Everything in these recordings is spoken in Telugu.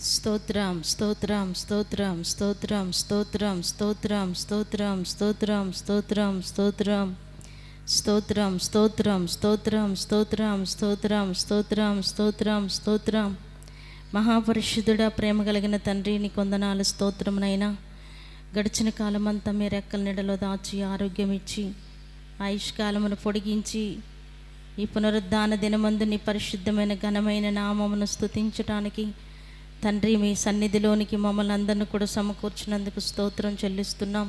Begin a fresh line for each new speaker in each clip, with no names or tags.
స్తోత్రం స్తోత్రం స్తోత్రం స్తోత్రం స్తోత్రం స్తోత్రం స్తోత్రం స్తోత్రం స్తోత్రం స్తోత్రం స్తోత్రం స్తోత్రం స్తోత్రం స్తోత్రం స్తోత్రం స్తోత్రం స్తోత్రం స్తోత్రం. మహాపరిశుద్ధుడా, ప్రేమ కలిగిన తండ్రి, నీ కొందనాలు స్తోత్రమునైనా. గడిచిన కాలమంతా మీ రెక్కల నీడలో దాచి ఆరోగ్యం ఇచ్చి ఆయుష్కాలమును పొడిగించి ఈ పునరుద్ధాన దినమందు నీ పరిశుద్ధమైన ఘనమైన నామమును స్తుతించటానికి తండ్రి మీ సన్నిధిలోనికి మమ్మల్ని అందరిని కూడా సమకూర్చినందుకు స్తోత్రం చెల్లిస్తున్నాం.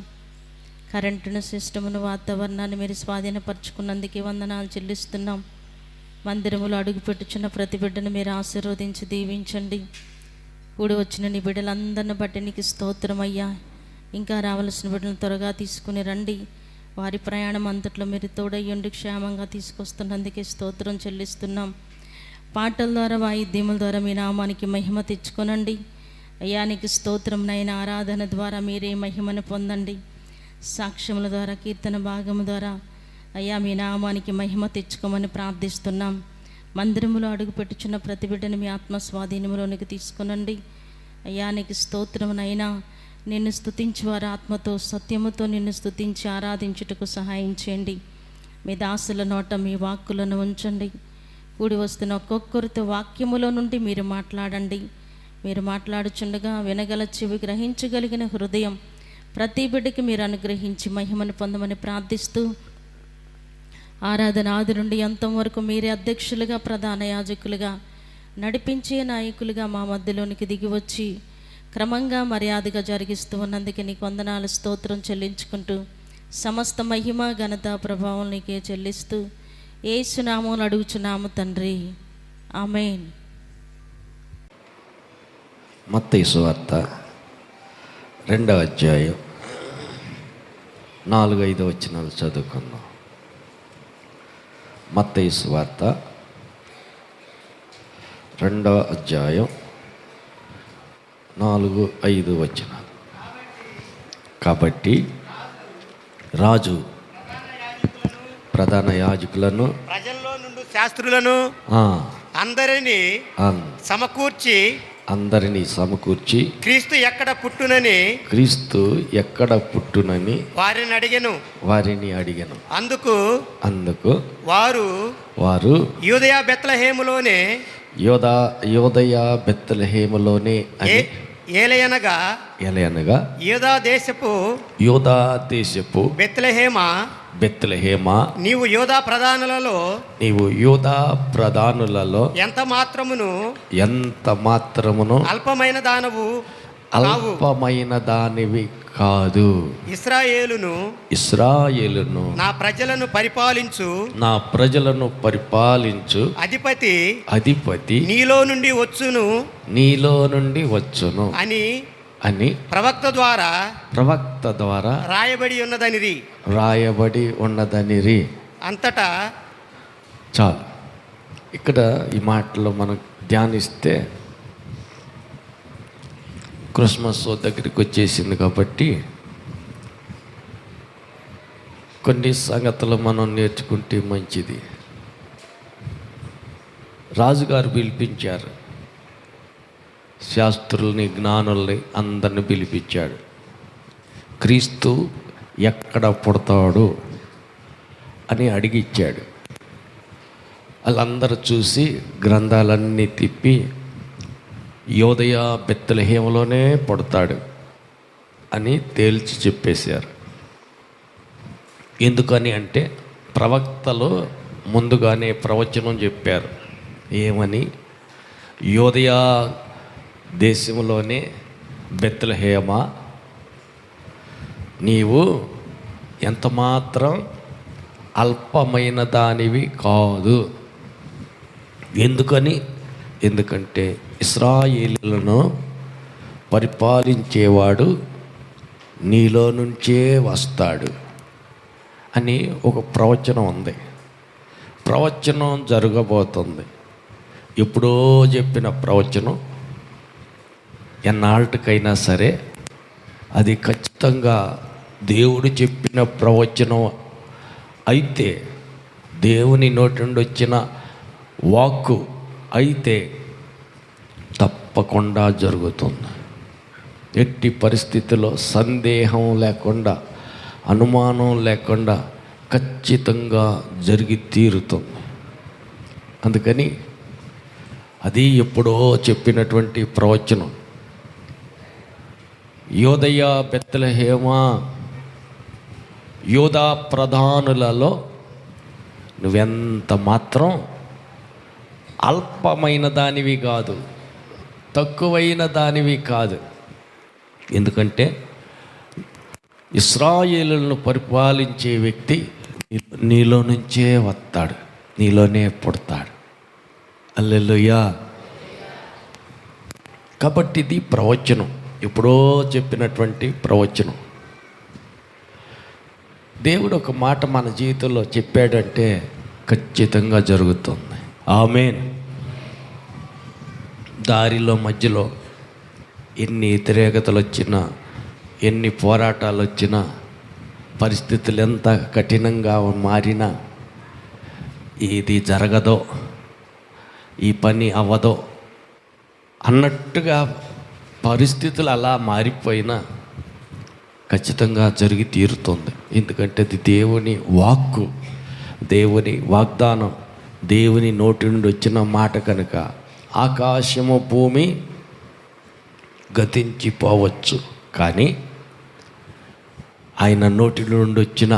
కరెంటును, సిస్టమును, వాతావరణాన్ని మీరు స్వాధీనపరచుకున్నందుకు వందనాలు చెల్లిస్తున్నాం. మందిరములో అడుగుపెట్టుచున్న ప్రతి బిడ్డను మీరు ఆశీర్వదించి దీవించండి. కూడి వచ్చిన నీ బిడ్డలందరిని బట్టి నీకు స్తోత్రం అయ్యా. ఇంకా రావాల్సిన బిడ్డలను త్వరగా తీసుకుని రండి. వారి ప్రయాణం అంతట్లో మీరు తోడయ్యుండి క్షేమంగా తీసుకొస్తున్నందుకే స్తోత్రం చెల్లిస్తున్నాం. పాటల ద్వారా, వాయిద్యముల ద్వారా మీ నామానికి మహిమ తెచ్చుకొనండి అయ్యా. నీకు స్తోత్రం నైనా. ఆరాధన ద్వారా మీరే మహిమను పొందండి. సాక్ష్యముల ద్వారా, కీర్తన భాగము ద్వారా అయ్యా మీ నామానికి మహిమ తెచ్చుకోమని ప్రార్థిస్తున్నాం. మందిరములో అడుగుపెట్టుచున్న ప్రతి బిడ్డను మీ ఆత్మ స్వాధీనములోనికి తీసుకునండి అయ్యా. నీకు స్తోత్రమునైనా. నిన్ను స్తుతించి వారి ఆత్మతో సత్యముతో నిన్ను స్తుతించి ఆరాధించుటకు సహాయం చేయండి. మీ దాసుల నోట మీ వాక్కులను ఉంచండి. కూడి వస్తున్న ఒక్కొక్కరితో వాక్యములో నుండి మీరు మాట్లాడండి. మీరు మాట్లాడుచుండగా వినగల చెవి, గ్రహించగలిగిన హృదయం ప్రతి బిడ్డకి మీరు అనుగ్రహించి మహిమను పొందమని ప్రార్థిస్తూ, ఆరాధన ఆది నుండి అంతం వరకు మీరే అధ్యక్షులుగా, ప్రధాన యాజకులుగా, నడిపించే నాయకులుగా మా మధ్యలోనికి దిగి వచ్చి క్రమంగా మర్యాదగా జరిగిస్తూ ఉన్నందుకు నీకు వందనాలు, స్తోత్రం చెల్లించుకుంటూ సమస్త మహిమ, ఘనత, ప్రభావం నీకే చెల్లిస్తూ యేసు నామమున అడుగుచున్నాము తండ్రి, ఆమేన్.
మత్తయి సువార్త 2వ అధ్యాయం 4-5 వచనాలు చదువుకుందాం. మత్తయి సువార్త 2వ అధ్యాయం 4-5 వచనాలు. కాబట్టి రాజు ప్రధాన యాజకులను,
ప్రజల్లో నుండి శాస్త్రులను అందరినీ సమకూర్చి క్రీస్తు ఎక్కడ పుట్టునని వారిని అడిగెను. అందుకు వారు యూదయ బెత్లెహేములోనే అని ఏలయనగా యూదా దేశపు బెత్లెహేమా నీవు యూదా ప్రధానులలో ఎంత మాత్రమును అల్పమైన దానివి కాదు. ఇశ్రాయేలును నా ప్రజలను పరిపాలించు అధిపతి నీలో నుండి వచ్చును అని ప్రవక్త ద్వారా రాయబడి ఉన్నదనిరి. అంతటా
చాలు. ఇక్కడ ఈ మాటలో మనం ధ్యానిస్తే క్రిస్మస్ దగ్గరికి వచ్చేసింది కాబట్టి కొన్ని సంగతులు మనం నేర్చుకుంటే మంచిది. రాజుగారు పిలిపించారు, శాస్త్రుల్ని, జ్ఞానుల్ని అందరిని పిలిపించాడు. క్రీస్తు ఎక్కడ పుడతాడు అని అడిగిచ్చాడు. వాళ్ళందరూ చూసి గ్రంథాలన్నీ తిప్పి యూదయ బెత్లెహేములోనే పుడతాడు అని తేల్చి చెప్పేశారు. ఎందుకని అంటే ప్రవక్తలు ముందుగానే ప్రవచనం చెప్పారు. ఏమని? యూదయ దేశంలోనే బెత్లెహేమా, నీవు ఎంతమాత్రం అల్పమైన దానివి కాదు. ఎందుకంటే ఇశ్రాయేలులను పరిపాలించేవాడు నీలో నుంచే వస్తాడు అని ఒక ప్రవచనం ఉంది. ప్రవచనం జరగబోతుంది. ఎప్పుడో చెప్పిన ప్రవచనం ఎన్నాళ్ళకైనా సరే అది ఖచ్చితంగా దేవుడు చెప్పిన ప్రవచనం అయితే, దేవుని నోటి నుండి వచ్చిన వాక్కు అయితే తప్పకుండా జరుగుతుంది. ఎట్టి పరిస్థితిలో సందేహం లేకుండా, అనుమానం లేకుండా ఖచ్చితంగా జరిగి తీరుతుంది. అందుకని అది ఎప్పుడో చెప్పినటువంటి ప్రవచనం. యోదయ బెత్లెహేమ, యోధా ప్రధానులలో నువ్వెంత మాత్రం అల్పమైన దానివి కాదు, తక్కువైన దానివి కాదు. ఎందుకంటే ఇశ్రాయేలులను పరిపాలించే వ్యక్తి నీలో నుంచే వస్తాడు, నీలోనే పుడతాడు. హల్లెలూయా. కాబట్టి ఇది ప్రవచనం, ఎప్పుడో చెప్పినటువంటి ప్రవచనం. దేవుడు ఒక మాట మన జీవితంలో చెప్పాడంటే ఖచ్చితంగా జరుగుతుంది. ఆమేన్. దారిలో మధ్యలో ఎన్ని వ్యతిరేకతలు వచ్చినా, ఎన్ని పోరాటాలు వచ్చినా, పరిస్థితులు ఎంత కఠినంగా మారినా, ఇది జరగదో, ఈ పని అవ్వదో అన్నట్టుగా పరిస్థితులు అలా మారిపోయినా ఖచ్చితంగా జరిగి తీరుతుంది. ఎందుకంటే అది దేవుని వాక్కు, దేవుని వాగ్దానం, దేవుని నోటి నుండి వచ్చిన మాట కనుక. ఆకాశము భూమి గతించిపోవచ్చు, కానీ ఆయన నోటి నుండి వచ్చిన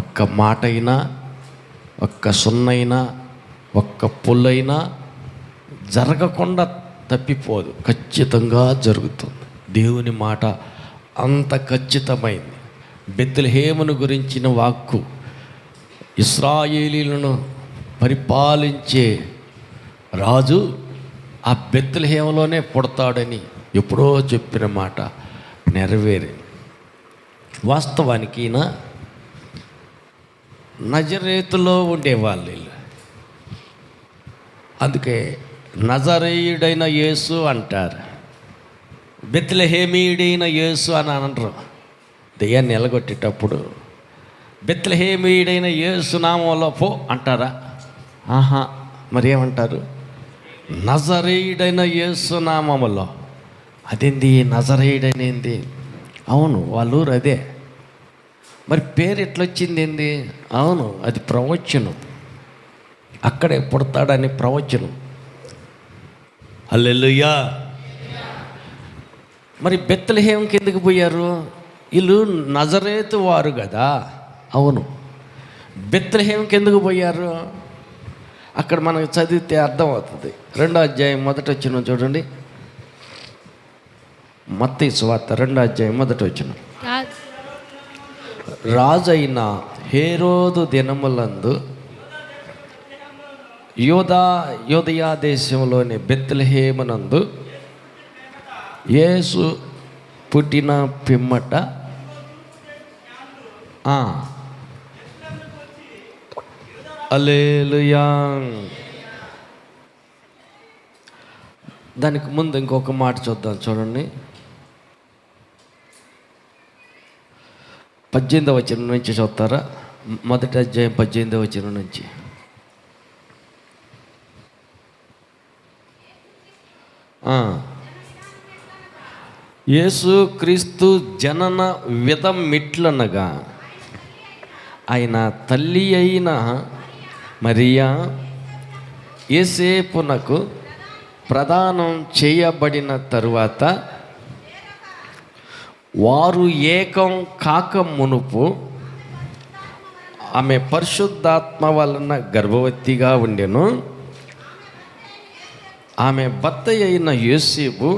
ఒక్క మాట అయినా, ఒక్క సున్నైనా, ఒక్క పుల్లైనా జరగకుండా తప్పిపోదు, ఖచ్చితంగా జరుగుతుంది. దేవుని మాట అంత ఖచ్చితమైంది. బెత్లెహేమును గురించిన వాక్కు, ఇశ్రాయేలీలను పరిపాలించే రాజు ఆ బెత్లెహేములోనే పుడతాడని ఎప్పుడో చెప్పిన మాట నెరవేరింది. వాస్తవానికి ఈయన నజరేతులో ఉండేవాళ్ళు వీళ్ళు. అందుకే నజరేయుడైన యేసు అంటారు, బెత్లెహేమీయుడైన యేసు అని అనరు. దెయ్యాన్ని ఎలగొట్టేటప్పుడు బెత్లెహేమీయుడైన యేసు నామంలో పో అంటారా? ఆహా, మరి ఏమంటారు? నజరేయుడైన యేసు నామములో. అదేంది నజరేయుడైన ఏంది? అవును, వాళ్ళ ఊరు అదే. మరి పేరు ఎట్లొచ్చింది ఏంది? అవును, అది ప్రవచనం, అక్కడే పుడతాడని ప్రవచనం. హల్లెలూయా. మరి బెత్లెహేంకి ఎందుకు పోయారు? వీళ్ళు నజరేతు వారు కదా. అవును, బెత్లెహేంకి ఎందుకు పోయారు? అక్కడ మనకు చదివితే అర్థమవుతుంది. 2వ అధ్యాయం 1వ వచనం చూడండి. మత్తయి సువార్త 2వ అధ్యాయం 1వ వచనం. రాజైన హేరోదు దినములందు యోదయ దేశంలోని బెత్లెహేమునందు యేసు పుట్టిన పిమ్మట హల్లెలూయా. దానికి ముందు ఇంకొక మాట చూద్దాం, చూడండి. 18వ వచనం నుంచి చూస్తారా? 1వ అధ్యాయం 18వ వచనం నుంచి. యేసు క్రీస్తు జనన విధం మిట్లనగా ఆయన తల్లి అయిన మరియా యేసేపునకు ప్రదానం చేయబడిన తరువాత వారు ఏకం కాక మునుపు ఆమె పరిశుద్ధాత్మ వలన గర్భవతిగా ఉండెను. ఆమె భర్త అయిన యోసేపు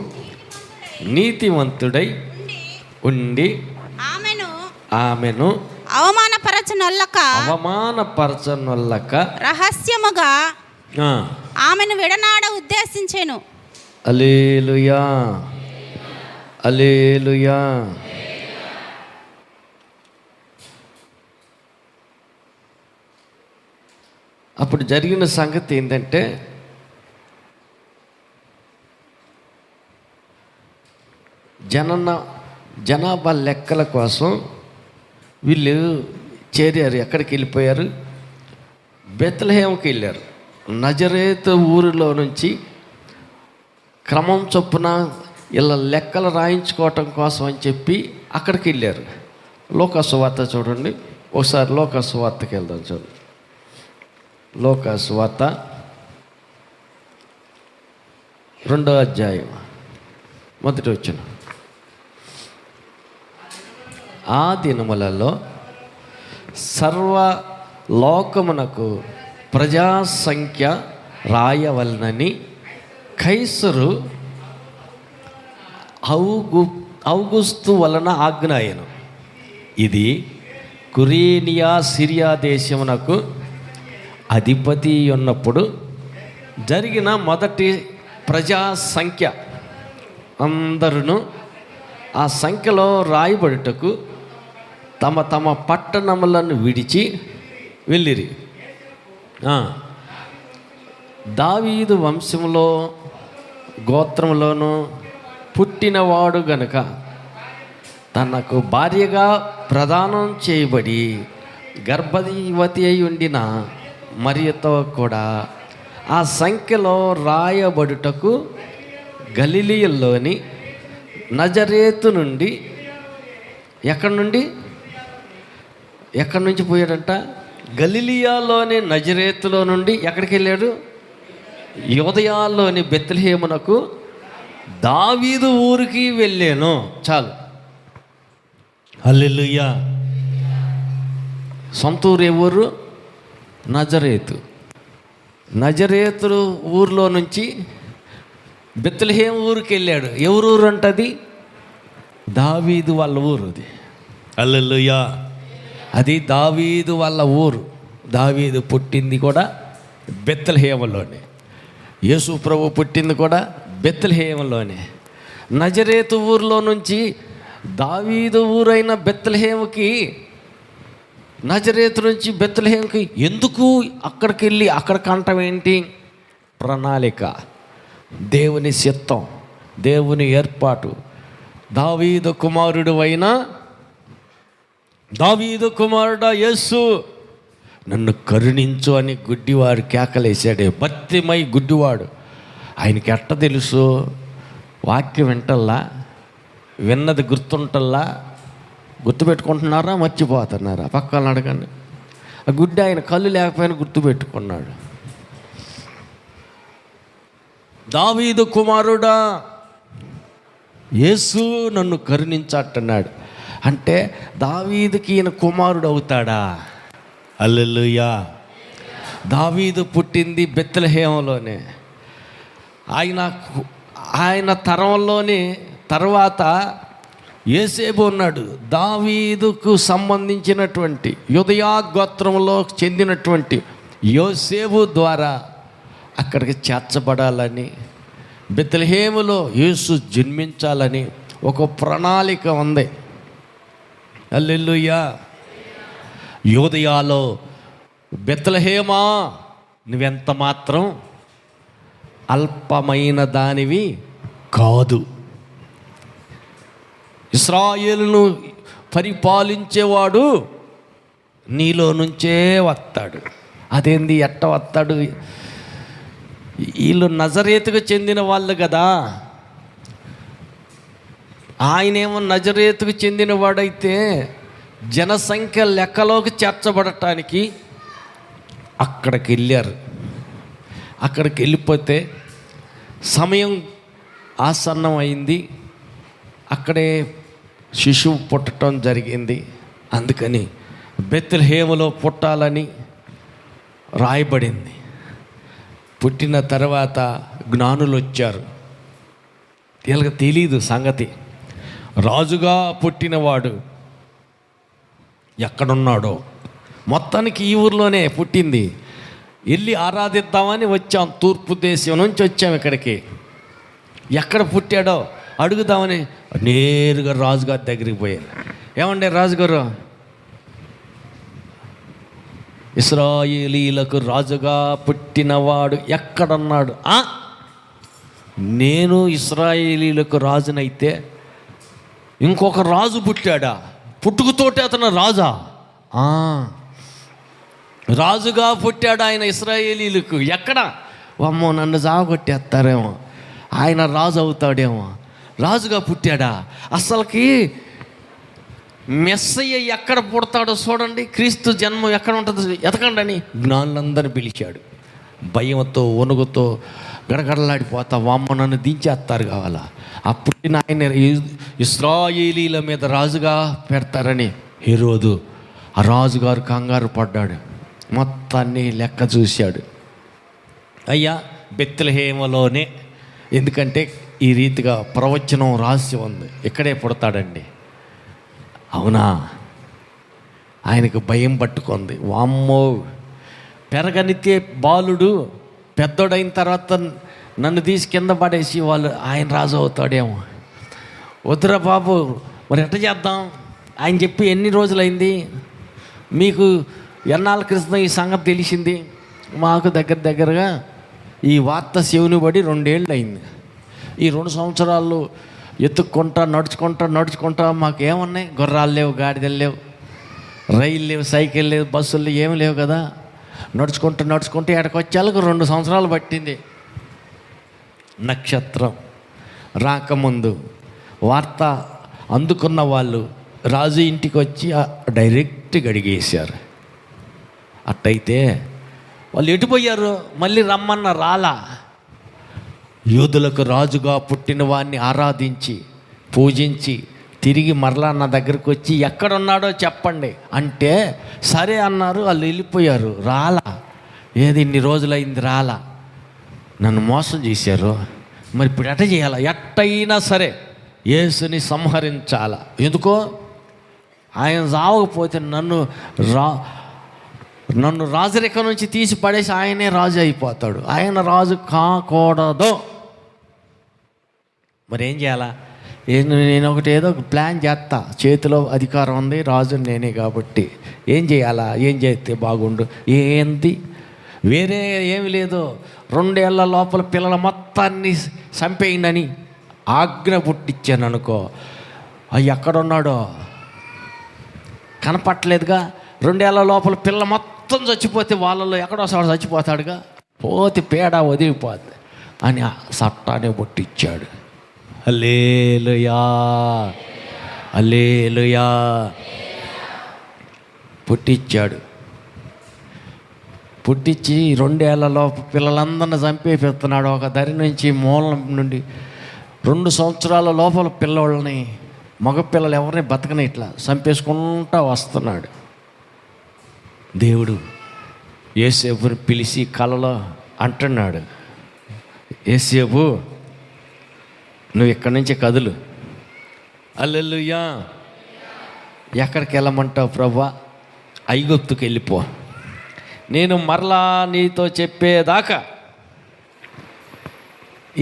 నీతివంతుడై ఉండి ఆమెను అవమానపరచనొల్లక
రహస్యముగా ఆమెను విడనాడ ఉద్దేశించెను.
హల్లెలూయా, హల్లెలూయా. అప్పుడు జరిగిన సంగతి ఏంటంటే, జనాభా లెక్కల కోసం వీళ్ళు చేరారు. ఎక్కడికి వెళ్ళిపోయారు? బెత్లెహేంకి వెళ్ళారు. నజరేతు ఊరిలో నుంచి క్రమం చొప్పున ఇలా లెక్కలు రాయించుకోవటం కోసం అని చెప్పి అక్కడికి వెళ్ళారు. లూకా సువార్త చూడండి ఒకసారి. లూకా సువార్తకి వెళ్దాం. చూడండి, లూకా సువార్త 2వ అధ్యాయం 1వ వచనం. ఆ దినములలో సర్వ లోకమునకు ప్రజాసంఖ్య రాయవలనని కైసరు ఔగుస్తు వలన ఆజ్ఞాయను. ఇది కురేనియా సిరియా దేశమునకు అధిపతి ఉన్నప్పుడు జరిగిన మొదటి ప్రజా సంఖ్య. అందరూ ఆ సంఖ్యలో రాయబడుటకు తమ తమ పట్టణములను విడిచి వెళ్ళిరి. దావీదు వంశంలో గోత్రంలోనూ పుట్టినవాడు గనుక తనకు భార్యగా ప్రదానం చేయబడి గర్భవతి అయి ఉండిన మరియతో కూడా ఆ సంఖ్యలో రాయబడుటకు గలిలయలోని నజరేతు నుండి ఎక్కడి నుంచి పోయాడంట? గలిలియాలోని నజరేతులో నుండి ఎక్కడికి వెళ్ళాడు? యూదయలోని బెత్లెహేమునకు దావీదు ఊరికి వెళ్ళాను. చాలు. హల్లెలూయా. సొంత ఊరు ఏ ఊరు? నజరేతు. నజరేతు ఊరిలో నుంచి బెత్లెహేము ఊరికి వెళ్ళాడు. ఎవరు ఊరు అంటది? దావీదు వాళ్ళ ఊరు. అది హల్లెలూయా. అది దావీదు వాళ్ళ ఊరు. దావీదు పుట్టింది కూడా బెత్లెహేములోనే. యేసు ప్రభు పుట్టింది కూడా బెత్లెహేములోనే. నజరేతు ఊరిలో నుంచి దావీదు ఊరైన బెత్లెహేముకి, నజరేతు నుంచి బెత్లెహేముకి ఎందుకు అక్కడికి వెళ్ళి అక్కడ కంటం ఏంటి? ప్రణాళిక, దేవుని చిత్తం, దేవుని ఏర్పాటు. దావీదు కుమారుడా యేసు, నన్ను కరుణించు అని గుడ్డివాడు కేకలేశాడే. భర్తిమై గుడ్డివాడు. ఆయనకి ఎట్ట తెలుసు? వాక్యం వింటల్లా, విన్నది గుర్తుంటల్లా. గుర్తుపెట్టుకుంటున్నారా, మర్చిపోతున్నారా? పక్కన అడగండి. ఆ గుడ్డి ఆయన కళ్ళు లేకపోయినా గుర్తుపెట్టుకున్నాడు. దావీదు కుమారుడా యేసు, నన్ను కరుణించట్టున్నాడు. అంటే దావీదుకి ఈయన కుమారుడు అవుతాడా? హల్లెలూయా. దావీదు పుట్టింది బెత్లెహేములోనే. ఆయన తరంలోని తర్వాత యోసేపు ఉన్నాడు. దావీదుకు సంబంధించినటువంటి యూదయా గోత్రంలో చెందినటువంటి యోసేపు ద్వారా అక్కడికి చేర్చబడాలని, బెత్లెహేములో యేసు జన్మించాలని ఒక ప్రణాళిక ఉంది. హల్లెలూయా. యూదయాలో బెత్లెహేమా, నువ్వెంత మాత్రం అల్పమైన దానివి కాదు. ఇశ్రాయేలును పరిపాలించేవాడు నీలో నుంచే వస్తాడు. అదేంది? ఎట్ట వస్తాడు? వీళ్ళు నజరేతుకు చెందిన వాళ్ళు కదా. ఆయనేమో నజరేతుకు చెందిన వాడైతే జనసంఖ్య లెక్కలోకి చేర్చబడటానికి అక్కడికి వెళ్ళారు. అక్కడికి వెళ్ళిపోతే సమయం ఆసన్నం అయింది. అక్కడే శిశువు పుట్టడం జరిగింది. అందుకని బెత్లెహేములో పుట్టాలని రాయబడింది. పుట్టిన తర్వాత జ్ఞానులు వచ్చారు. వీళ్ళకి తెలీదు సంగతి. రాజుగా పుట్టినవాడు ఎక్కడున్నాడో. మొత్తానికి ఈ ఊర్లోనే పుట్టింది. వెళ్ళి ఆరాధిద్దామని వచ్చాం. తూర్పు దేశం నుంచి వచ్చాం ఇక్కడికి. ఎక్కడ పుట్టాడో అడుగుదామని నేరుగా రాజుగారి దగ్గరికి పోయాను. ఏమండే రాజుగారు, ఇశ్రాయేలీలకు రాజుగా పుట్టినవాడు ఎక్కడున్నాడు? నేను ఇశ్రాయేలీలకు రాజునైతే ఇంకొక రాజు పుట్టాడా? పుట్టుకతోటే అతను రాజా? రాజుగా పుట్టాడు ఆయన ఇశ్రాయేలీలకు. ఎక్కడ? అమ్మో, నన్ను జాగొట్టేస్తారేమో. ఆయన రాజు అవుతాడేమో. రాజుగా పుట్టాడా? అసలుకి మెస్సయ్య ఎక్కడ పుడతాడో చూడండి, క్రీస్తు జన్మం ఎక్కడ ఉంటుందో ఎతకండి అని జ్ఞానులందరినీ పిలిచాడు. భయంతో వణుగుతో గడగడలాడిపోతా, వామ్మ నన్ను దించేస్తారు కావాలా, అప్పుడు ఆయన ఇశ్రాయేలీల మీద రాజుగా పెడతారని హెరోదు ఆ రాజుగారు కంగారు పడ్డాడు. మొత్తాన్ని లెక్క చూశాడు. అయ్యా బెత్లెహేములోనే, ఎందుకంటే ఈ రీతిగా ప్రవచనం రాసి ఉంది, ఇక్కడే పుడతాడండి. అవునా? ఆయనకు భయం పట్టుకుంది. వామ్మో, పెరగనితే బాలుడు పెద్దోడైన తర్వాత నన్ను తీసి కింద పడేసి ఆయన రాజు అవుతాడేమో. వద్దురా బాబు, మరి ఎట్ట చేద్దాం? ఆయన చెప్పి ఎన్ని రోజులైంది? మీకు ఎన్నాళ్ళ క్రితం ఈ సంగతి తెలిసింది? మాకు దగ్గరగా ఈ వార్త చెవిని పడి 2 ఏళ్ళు అయింది. ఈ 2 సంవత్సరాలు ఎత్తుక్కుంటా నడుచుకుంటా మాకేమున్నాయి? గుర్రాలు లేవు, గాడిదలు లేవు, రైలు లేవు, సైకిల్ లేవు, బస్సులు లేవు, ఏమి లేవు కదా. నడుచుకుంటూ ఎక్కడికి వచ్చేళ్ళకు 2 సంవత్సరాలు పట్టింది. నక్షత్రం రాకముందు వార్త అందుకున్న వాళ్ళు రాజు ఇంటికి వచ్చి డైరెక్ట్గా అడిగేశారు. అట్టయితే వాళ్ళు ఎటుపోయారు? మళ్ళీ రమ్మన్న రాలా. యూదులకు రాజుగా పుట్టిన వాడిని ఆరాధించి పూజించి తిరిగి మరలా నా దగ్గరికి వచ్చి ఎక్కడున్నాడో చెప్పండి అంటే సరే అన్నారు. వాళ్ళు వెళ్ళిపోయారు, రాలా. ఏది ఇన్ని రోజులైంది, రాలా. నన్ను మోసం చేశారు, మరి ఇప్పుడు ఎట్ట చేయాలా? ఎట్టయినా సరే యేసుని సంహరించాలా. ఎందుకో ఆయన రావకపోతే నన్ను రాజరికం నుంచి తీసి పడేసి ఆయనే రాజు అయిపోతాడు. ఆయన రాజు కాకూడదు. మరి ఏం చేయాలా? నేను ఏదో ఒక ప్లాన్ చేస్తా, చేతిలో అధికారం ఉంది, రాజు నేనే కాబట్టి ఏం చేయాలా, ఏం చేస్తే బాగుండు, ఏంది వేరే ఏమి లేదు. 2 ఏళ్ల లోపల పిల్లల మొత్తాన్ని చంపేయండి ఆజ్ఞ పుట్టించాను అనుకో. అవి ఎక్కడున్నాడో కనపట్లేదుగా. 2 ఏళ్ల లోపల పిల్ల మొత్తం చచ్చిపోతే వాళ్ళలో ఎక్కడో చచ్చిపోతాడుగా, పోతే పేడ వదిలిపోద్ది అని చట్టాన్ని పుట్టించాడు. హల్లెలూయా, హల్లెలూయా. పుట్టించాడు. పుట్టించి 2 ఏళ్లలో పిల్లలందరిని చంపేస్తున్నాడు. ఒక దరి నుంచి మూలం నుండి 2 సంవత్సరాల లోపల పిల్లవాళ్ళని, మగపిల్లలు ఎవరిని బతకని ఇట్లా చంపేసుకుంటూ వస్తున్నాడు. దేవుడు యోసేపుని పిలిచి కలలో అంటున్నాడు, యోసేపు నువ్వు ఇక్కడి నుంచి కదులు. హల్లెలూయా. ఎక్కడికి వెళ్ళమంటావు ప్రభువా? ఐగుప్తుకి వెళ్ళిపో. నేను మరలా నీతో చెప్పేదాకా,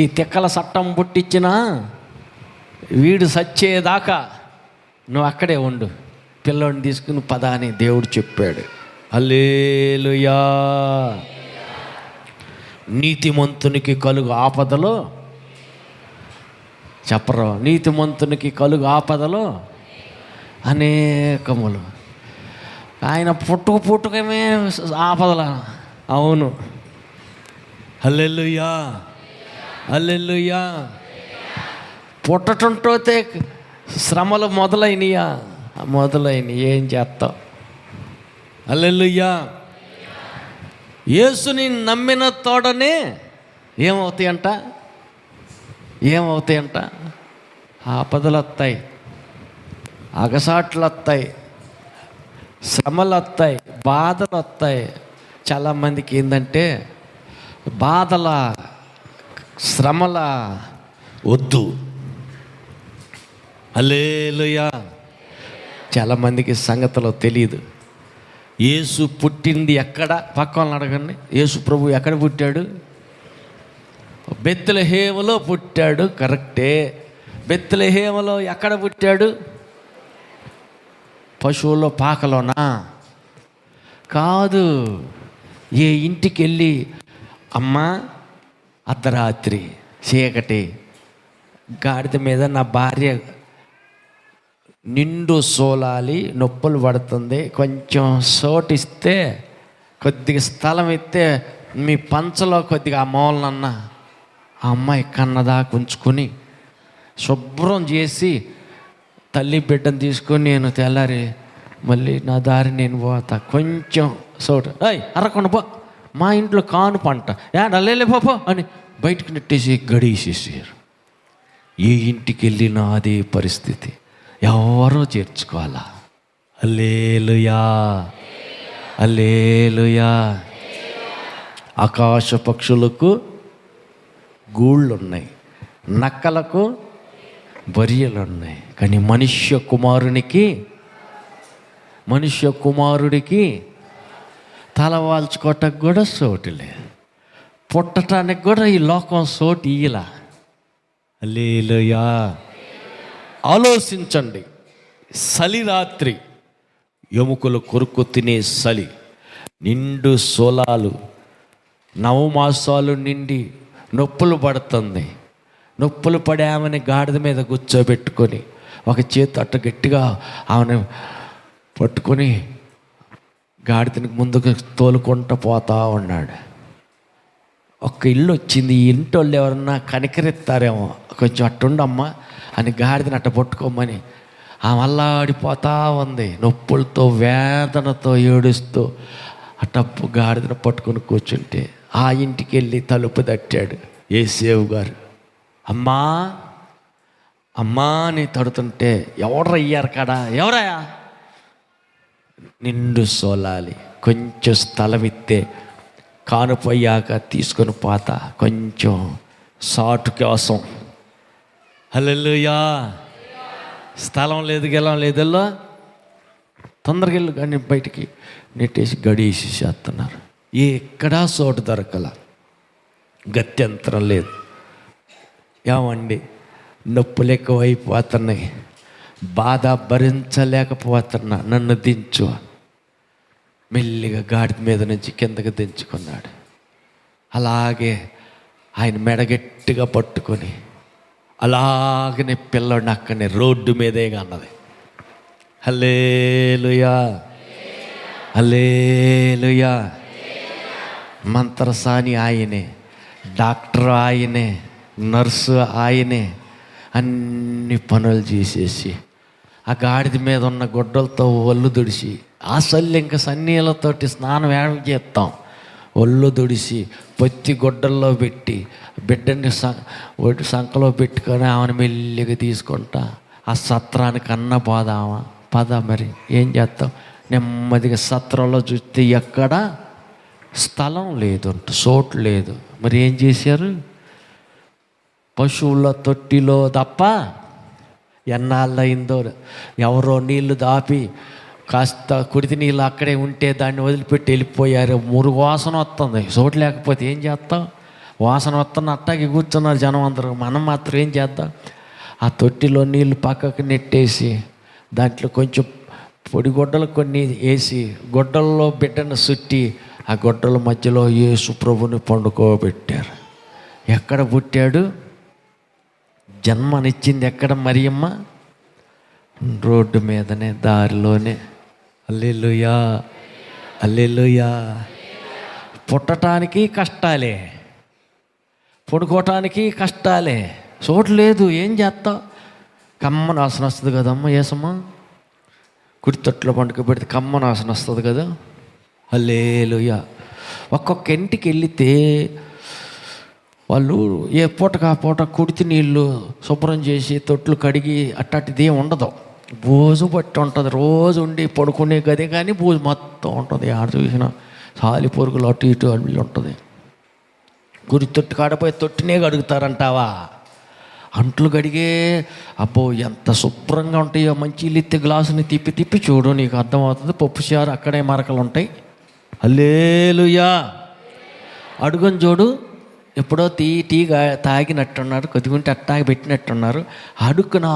ఈ తిక్కల చట్టం పుట్టించిన వీడు సచ్చేదాకా నువ్వు అక్కడే ఉండు, పిల్లోడిని తీసుకుని పద అని దేవుడు చెప్పాడు. హల్లెలూయా. నీతిమంతునికి కలుగు ఆపదలో చెప్పరు, నీతిమంతునికి కలుగు ఆపదలో అనేకములు. ఆయన పుట్టుకమే ఆపదల. అవును. హల్లెలూయా, హల్లెలూయా. పుట్టటంతోతే శ్రమలు మొదలైనవి. ఏం చేస్తావు? హల్లెలూయా. యేసుని నమ్మిన తోడనే ఏమవుతాయంట? ఆపదలు వస్తాయి, అగసాట్లు వస్తాయి, శ్రమలు వస్తాయి, బాధలు వస్తాయి. చాలామందికి ఏంటంటే బాధల శ్రమల వద్దు. హల్లెలూయా. చాలామందికి సంగతిలో తెలియదు. యేసు పుట్టింది ఎక్కడ? పక్కన అడగండి. యేసు ప్రభు ఎక్కడ పుట్టాడు? బెత్లెహేములో పుట్టాడు. కరెక్టే. బెత్లెహేములో ఎక్కడ పుట్టాడు? పశువుల పాకలోనా? కాదు. ఏ ఇంటికి వెళ్ళి అమ్మా అర్ధరాత్రి చీకటి, గాడిద మీద నా భార్య నిండు సోలాలి, నొప్పులు పడుతుంది, కొంచెం సోటిస్తే, కొద్దిగా స్థలం ఇస్తే మీ పంచలో కొద్దిగా ఆ మూలనన్నా ఆ అమ్మాయి కన్నదాకా ఉంచుకొని శుభ్రం చేసి తల్లి బిడ్డను తీసుకొని నేను తెల్లారి మళ్ళీ నా దారి నేను పోతా. కొంచెం సోటు అరకుండా పో, మా ఇంట్లో కాను పంట ఏడలే పాపో అని బయటకు నెట్టేసి గడిసేసారు. ఏ ఇంటికి వెళ్ళినా అదే పరిస్థితి, ఎవరో చేర్చుకోవాలా. హల్లెలూయా, హల్లెలూయా. ఆకాశ పక్షులకు గూళ్ళు ఉన్నాయి, నక్కలకు బరియలు ఉన్నాయి, కానీ మనుష్య కుమారుడికి తలవాల్చుకోవటానికి కూడా చోటు లేదు, పుట్టడానికి కూడా ఈ లోకం చోటు ఇయ్యలా. హల్లెలూయా. ఆలోచించండి, చలి రాత్రి ఎముకలు కొరుకు తినే చలి, నిండు సోలాలు, నవమాసాలు నిండి నొప్పులు పడుతుంది. నొప్పులు పడే ఆమెని గాడిద మీద కూర్చోబెట్టుకొని ఒక చేతి అట్ట గట్టిగా ఆమెను పట్టుకొని గాడిదని ముందుకు తోలుకుంటూ పోతా ఉన్నాడు. ఒక్క ఇల్లు వచ్చింది, ఈ ఇంటి వాళ్ళు ఎవరన్నా కనికరిస్తారేమో, కొంచెం అట్టుండమ్మా అని గాడిదని అట్ట పట్టుకోమని ఆమె అల్లాడిపోతా ఉంది. నొప్పులతో వేదనతో ఏడుస్తూ అట్టప్పు గాడిదను పట్టుకొని కూర్చుంటే ఆ ఇంటికి వెళ్ళి తలుపు తట్టాడు యేసేవు గారు. అమ్మా అమ్మా అని తడుతుంటే ఎవరు అయ్యారు కాడా, ఎవరయ్యా? నిండు సోలాలి, కొంచెం స్థలం ఇస్తే కానుపోయాక తీసుకొని పోతా, కొంచెం సాటు కోసం. హల్లెలూయా. స్థలం లేదు, గెలం లేదల్లో తొందరగా వెళ్ళు కానీ బయటికి నెట్టేసి గడిసి చేస్తున్నారు. ఎక్కడా చోటు దొరకల, గత్యంతరం లేదు. ఏమండి, నొప్పులు ఎక్కువైపోతున్నాయి, బాధ భరించలేకపోతున్నా, నన్ను దించు. మెల్లిగా గాడి మీద నుంచి కిందకి దించుకున్నాడు. అలాగే ఆయన మెడగట్టిగా పట్టుకొని అలాగనే పిల్లడిని అక్కడనే రోడ్డు మీదే అన్నది. హల్లెలూయా, హల్లెలూయా. మంత్రసాని ఆయనే, డాక్టర్ ఆయనే, నర్సు ఆయనే, అన్ని పనులు చేసేసి ఆ గాడిద మీద ఉన్న గుడ్డలతో ఒళ్ళు దుడిసి, ఆ సల్లి ఇంకా సన్నీళ్ళతోటి స్నానం ఏం చేస్తాం, ఒళ్ళు దుడిసి పొత్తి గుడ్డల్లో పెట్టి బిడ్డని సంకలో పెట్టుకొని ఆమెను మెల్లిగా తీసుకుంటా ఆ సత్రానికి అన్న పోదామా, పద మరి ఏం చేస్తాం. నెమ్మదిగా సత్రంలో చూస్తే ఎక్కడ స్థలం లేదు, చోటు లేదు. మరి ఏం చేశారు? పశువుల తొట్టిలో తప్ప ఎన్నాళ్ళయిందో ఎవరో నీళ్లు దాపి కాస్త కుడితి నీళ్ళు అక్కడే ఉంటే దాన్ని వదిలిపెట్టి వెళ్ళిపోయారు. మురుగు వాసన వస్తుంది, చోటు లేకపోతే ఏం చేస్తాం? వాసన వస్తున్న అట్టాకి కూర్చున్నారు జనం అందరూ. మనం మాత్రం ఏం చేద్దాం? ఆ తొట్టిలో నీళ్ళు పక్కకు నెట్టేసి దాంట్లో కొంచెం పొడి గుడ్డలు కొన్ని వేసి గుడ్డల్లో బిడ్డను చుట్టి ఆ గుడ్డల మధ్యలో యేసు ప్రభుని పండుకోబెట్టారు. ఎక్కడ పుట్టాడు? జన్మనిచ్చింది ఎక్కడ? మరియమ్మ రోడ్డు మీదనే, దారిలోనే. హల్లెలూయా, హల్లెలూయా. పుట్టడానికి కష్టాలే, పడుకోవటానికి కష్టాలే, చోటు లేదు. ఏం చేస్తావు? కమ్మన వాసన వస్తుంది కదమ్మ, ఏసమ్మ కుడి తొట్లో పండుగ పెడితే కమ్మన వాసన వస్తుంది కదా. హల్లెలూయా. ఒక్కొక్క ఇంటికి వెళితే వాళ్ళు ఏ పూటకు ఆ పూట కుడితి నీళ్ళు శుభ్రం చేసి తొట్లు కడిగి అట్టాటిది ఏం ఉండదు, బూజు పట్టి ఉంటుంది. రోజు ఉండి పడుకునే గదే కానీ బూజు మొత్తం ఉంటుంది. ఆడ చూసిన సాలి పొరుగులు అటు ఇటు అల్లి ఉంటుంది. గురి తొట్టు కాడపోయి తొట్టినే కడుగుతారంటావా? అంట్లు కడిగే అబ్బో ఎంత శుభ్రంగా ఉంటాయో. మంచి ఇల్లు గ్లాసుని తిప్పి తిప్పి చూడు, నీకు అర్థమవుతుంది. పప్పు చారు అక్కడే మరకలు ఉంటాయి. హల్లెలూయా. అడుగని చూడు, ఎప్పుడో టీ తాగినట్టున్నారు, కొద్దిగుంటే అట్టాగి పెట్టినట్టున్నారు. అడుక్కున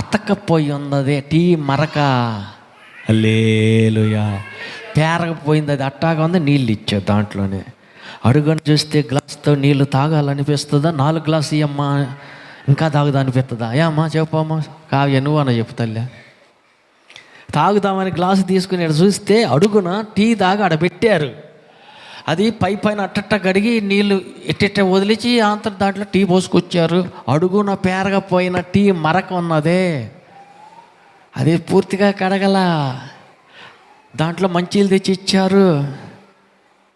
అతక్కపోయి ఉన్నదే టీ మరక. హల్లెలూయా. పేరకపోయింది, అది అట్టాగా ఉంది. నీళ్ళు ఇచ్చావు దాంట్లోనే. అడుగని చూస్తే గ్లాస్తో నీళ్ళు తాగాలనిపిస్తుందా? 4 గ్లాసు ఇయ్యమ్మా, ఇంకా తాగుదా అనిపిస్తుందా? ఏమ్మా చెప్పమ్మా, కావ్య నువ్వు అన్న చెప్తాలే. తాగుదామని గ్లాసు తీసుకుని చూస్తే అడుగున టీ తాగి ఆడ పెట్టారు. అది పైన అట్టట్ట కడిగి నీళ్ళు ఎట్ట వదిలించి అంత దాంట్లో టీ పోసుకొచ్చారు. అడుగున పేరగా పోయిన టీ మరక ఉన్నదే, అది పూర్తిగా కడగల. దాంట్లో మంచీలు తెచ్చి ఇచ్చారు.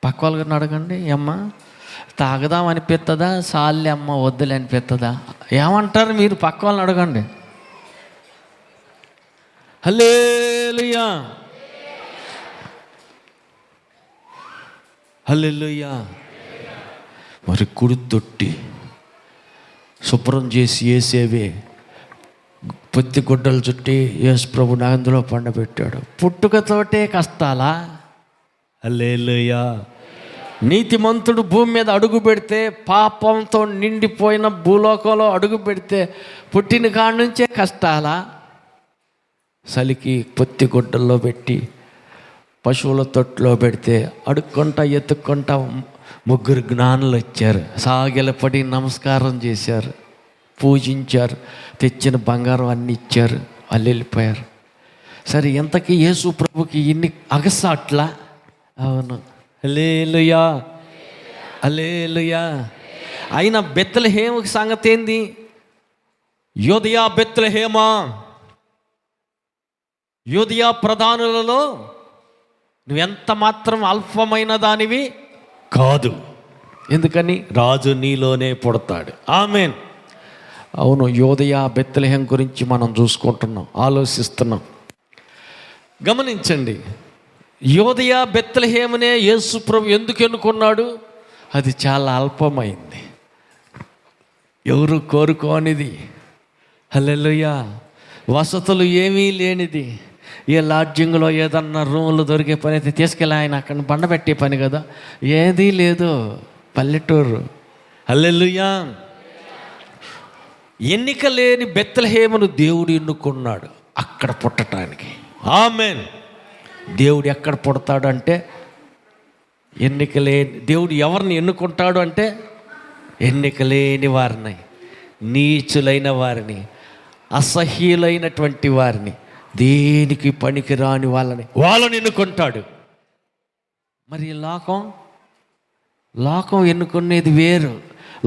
పక్క వాళ్ళని అడగండి, అమ్మ తాగదాం అనిపిస్తుందా, సాల్లే అమ్మ వద్దులే అనిపిస్తుందా? ఏమంటారు మీరు? పక్క వాళ్ళని అడగండి. హల్లెలూయా, హల్లెలూయా. మరి కుడి తొట్టి శుభ్రం చేసి వేసేవే పొత్తి గుడ్డలు చుట్టి యేసు ప్రభు అందులో పండబెట్టాడు. పుట్టుకతోటే కష్టాలా? హల్లెలూయా. నీతిమంతుడు భూమి మీద అడుగు పెడితే, పాపంతో నిండిపోయిన భూలోకంలో అడుగు పెడితే పుట్టిన కాడి నుంచే కష్టాలా? చలికి పొత్తి గుడ్డల్లో పెట్టి పశువుల తొట్టులో పెడితే అడుక్కుంటా ఎత్తుక్కుంటా 3 జ్ఞానులు వచ్చారు. సాగిలపడి నమస్కారం చేశారు, పూజించారు, తెచ్చిన బంగారం అన్నీ ఇచ్చారు, వాళ్ళు వెళ్ళిపోయారు. సరే, ఇంతకీ యేసు ప్రభుకి ఇన్ని అగసాట్లా? అవును. హల్లెలూయా, హల్లెలూయా. అయినా బెత్లెహేముకి సంగతి ఏంది? యోదయా బెత్లెహేమా, యోదయా ప్రధానులలో నువ్వెంత మాత్రం అల్పమైన దానివి కాదు. ఎందుకని? రాజు నీలోనే పుడతాడు. ఆమేన్. అవును, యోదయా బెత్లెహేం గురించి మనం చూసుకుంటున్నాం, ఆలోచిస్తున్నాం. గమనించండి, యోదయా బెత్లెహేమునే యేసు ప్రభు ఎందుకు ఎన్నుకున్నాడు? అది చాలా అల్పమైంది, ఎవరు కోరుకోనిది. హల్లెలూయా. వసతులు ఏమీ లేనిది. ఏ లాడ్జింగ్లో ఏదన్నా రూములు దొరికే పని అయితే తీసుకెళ్ళి ఆయన అక్కడ బండబెట్టే పని కదా, ఏదీ లేదు, పల్లెటూరు. హల్లెలూయా. ఎన్నిక లేని బెత్లెహేమును దేవుడు ఎన్నుకున్నాడు అక్కడ పుట్టడానికి. ఆమేన్. దేవుడు ఎక్కడ పుడతాడు అంటే, ఎన్నిక లేని దేవుడు ఎవరిని ఎన్నుకుంటాడు అంటే, ఎన్నిక లేని వారిని, నీచులైన వారిని, అసహ్యులైనటువంటి వారిని, దేనికి పనికిరాని వాళ్ళని ఎన్నుకుంటాడు. మరి లోకం ఎన్నుకునేది వేరు.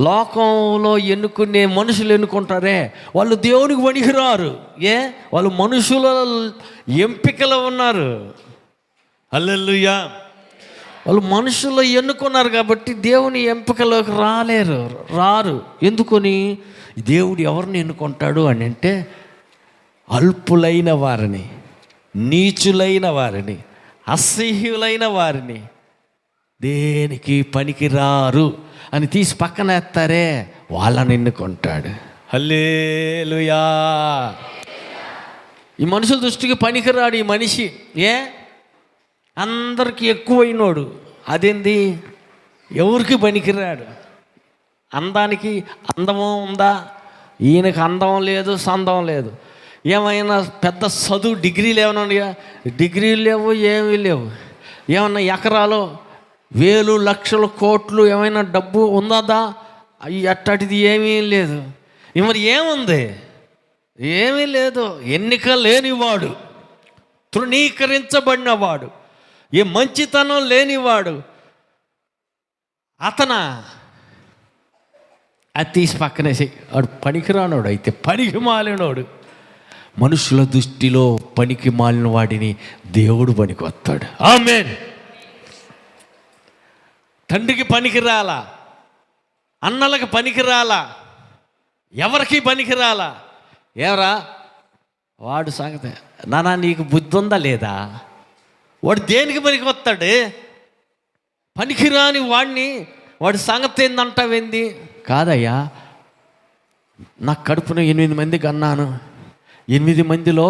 లోకంలో ఎన్నుకునే మనుషులు ఎన్నుకుంటారే, వాళ్ళు దేవునికి పనికిరారు. వాళ్ళు మనుషుల ఎంపికలో ఉన్నారు. హల్లెలూయా. వాళ్ళు మనుషులు ఎన్నుకున్నారు కాబట్టి దేవుని ఎంపికలోకి రారు. ఎందుకని? దేవుడు ఎవరిని ఎన్నుకుంటాడు అని అంటే, అల్పులైన వారిని, నీచులైన వారిని, అసహ్యులైన వారిని, దేనికి పనికిరారు అని తీసి పక్కన ఎత్తారే, వాళ్ళని ఎన్నుకుంటాడు. హల్లెలూయా. ఈ మనుషుల దృష్టికి పనికిరాడు ఈ మనిషి. అందరికీ ఎక్కువైనోడు. అదేంది? ఎవరికి పనికిరాడు. అందానికి అందము ఉందా? ఈయనకు అందం లేదు, సందం లేదు. ఏమైనా పెద్ద చదువు, డిగ్రీలు ఏమైనా ఉన్నాయా? డిగ్రీలు లేవు, ఏమీ లేవు. ఏమన్నా ఎకరాలు, వేలు, లక్షలు, కోట్లు ఏమైనా డబ్బు ఉందా? అట్టటిది ఏమీ లేదు. మరి ఏముంది? ఏమీ లేదు. ఎన్నిక లేనివాడు, తృణీకరించబడినవాడు, ఏ మంచితనం లేనివాడు, అది తీసి పక్కనేసి వాడు పనికిరానోడు. అయితే పనికి మాలినోడు. మనుషుల దృష్టిలో పనికి మాలిన వాడిని దేవుడు పనికి వస్తాడు. ఆమేన్. తండ్రికి పనికిరాలా, అన్నలకు పనికిరాలా, ఎవరికి పనికిరాలా. ఎవరా వాడు సంగతి? నానా నీకు బుద్ధి ఉందా లేదా? వాడు దేనికి పనికి వస్తాడు? పనికిరాని వాడిని వాడి సంగతి ఏందంటావేంది? కాదయ్యా, నా కడుపున 8 మంది కన్నాను. 8 మందిలో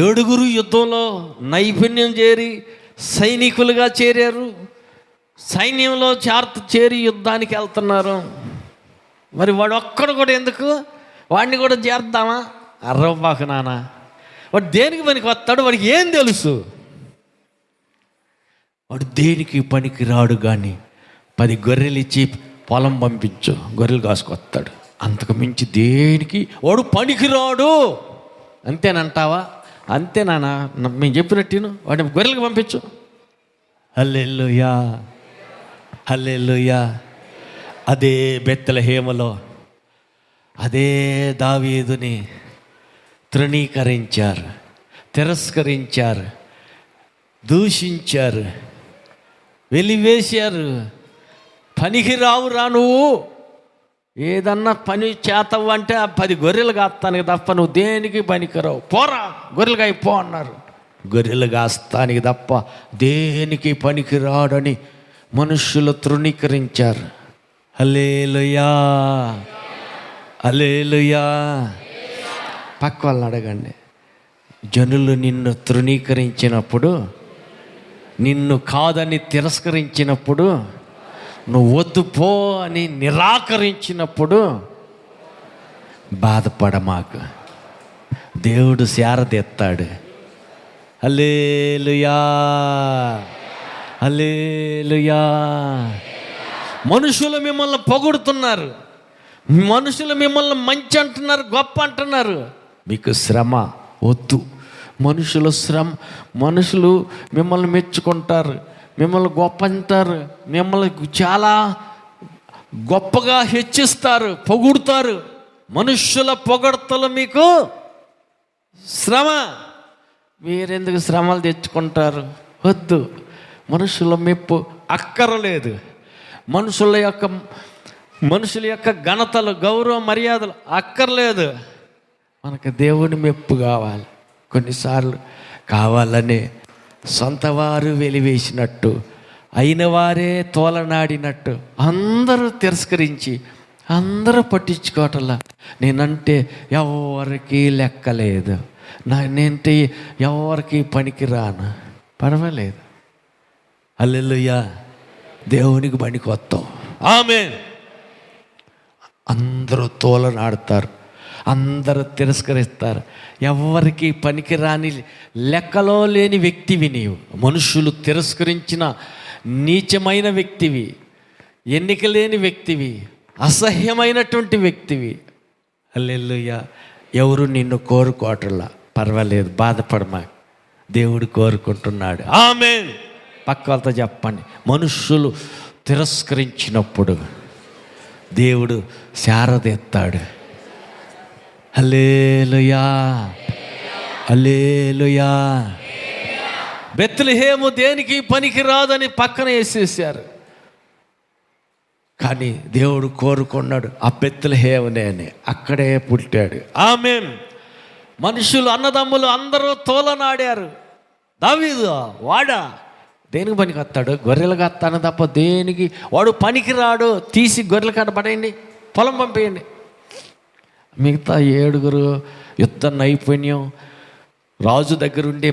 7 యుద్ధంలో నైపుణ్యం చేరి సైనికులుగా చేరారు, సైన్యంలో చేరి యుద్ధానికి వెళ్తున్నారు. మరి వాడు ఒక్కడు కూడా ఎందుకు? వాడిని కూడా చేద్దామా? అర్రబాకు నాన్న. వాడు దేనికి పనికి వస్తాడు? వాడికి ఏం తెలుసు? వాడు దేనికి పనికి రాడు. కానీ 10 గొర్రెలు ఇచ్చి పొలం పంపించు, గొర్రెలు కాసుకొస్తాడు. అంతకు మించి దేనికి వాడు పనికిరాడు. అంతేనంటావా? అంతే నాన్న, మేము చెప్పినట్టును వాడిని గొర్రెలకు పంపించు. హల్లెలూయా. హల్లెలూయా. అదే బెత్లెహేములో అదే దావీదుని తృణీకరించారు, తిరస్కరించారు, దూషించారు, వెలివేశారు. పనికి రావురా నువ్వు, ఏదన్నా పని చేతవు అంటే ఆ 10 గొర్రెలు కాస్తానికి తప్ప నువ్వు దేనికి పనికిరావు, పోరా గొర్రెలు కాయిపో అన్నారు. గొర్రెలు కాస్తానికి తప్ప దేనికి పనికిరాడని మనుషులు తృణీకరించారు. హల్లెలూయా, హల్లెలూయా. పక్క వాళ్ళని అడగండి, జనులు నిన్ను తృణీకరించినప్పుడు, నిన్ను కాదని తిరస్కరించినప్పుడు, నువ్వు వద్దు పో అని నిరాకరించినప్పుడు బాధపడమాకు, దేవుడు శారదెత్తాడు. హల్లెలూయా, హల్లెలూయా. మనుషులు మిమ్మల్ని పొగుడుతున్నారు, మనుషులు మిమ్మల్ని మంచి అంటున్నారు, గొప్ప అంటున్నారు. మీకు శ్రమ వద్దు. మనుషులు మిమ్మల్ని మెచ్చుకుంటారు, మిమ్మల్ని గొప్ప అంటారు, మిమ్మల్ని చాలా గొప్పగా హెచ్చిస్తారు, పొగుడుతారు. మనుషుల పొగడ్తలు మీకు శ్రమ. మీరెందుకు శ్రమలు తెచ్చుకుంటారు? వద్దు. మనుషుల మెప్పు అక్కరలేదు. మనుషుల యొక్క ఘనతలు, గౌరవ మర్యాదలు అక్కర్లేదు. మనకు దేవుని మెప్పు కావాలి. కొన్నిసార్లు కావాలనే సొంతవారు వెలివేసినట్టు, అయిన వారే తోలనాడినట్టు అందరూ తిరస్కరించి, అందరూ పట్టించుకోవటంలా. నేనంటే ఎవరికి లెక్కలేదు, నేనంటే ఎవరికి పనికిరాను, పర్వాలేదు. హల్లెలూయా. దేవునికి పనికొత్తాం. ఆమేన్. అందరూ తోలనాడతారు, అందరూ తిరస్కరిస్తారు. ఎవరికి పనికిరాని, లెక్కలో లేని వ్యక్తివి నీవు. మనుషులు తిరస్కరించిన నీచమైన వ్యక్తివి, ఎన్నిక లేని వ్యక్తివి, అసహ్యమైనటువంటి వ్యక్తివి. హల్లెలూయా. ఎవరు నిన్ను కోరుకోవట్లా, పర్వాలేదు, బాధపడమా, దేవుడు కోరుకుంటున్నాడు. ఆమేన్. పక్క వాళ్ళతో చెప్పండి, మనుషులు తిరస్కరించినప్పుడు దేవుడు శారదెత్తాడు. హల్లెలూయా, హల్లెలూయా. బెత్లెహేము దేనికి పనికి రాదని పక్కన వేసేసారు, కానీ దేవుడు కోరుకున్నాడు ఆ బెత్లెహేమునే అని. అక్కడే పుట్టాడు. ఆమేన్. మనుషులు, అన్నదమ్ములు అందరూ తోలనాడారు. దావీదు వాడా దేనికి పనికి వస్తాడు? గొర్రెలు కత్తాను తప్ప దేనికి వాడు పనికి రాడు. తీసి గొర్రెల కాడ పడేయండి, పొలం పంపేయండి. మిగతా 7 యుద్ధ నైపుణ్యం, రాజు దగ్గర ఉండే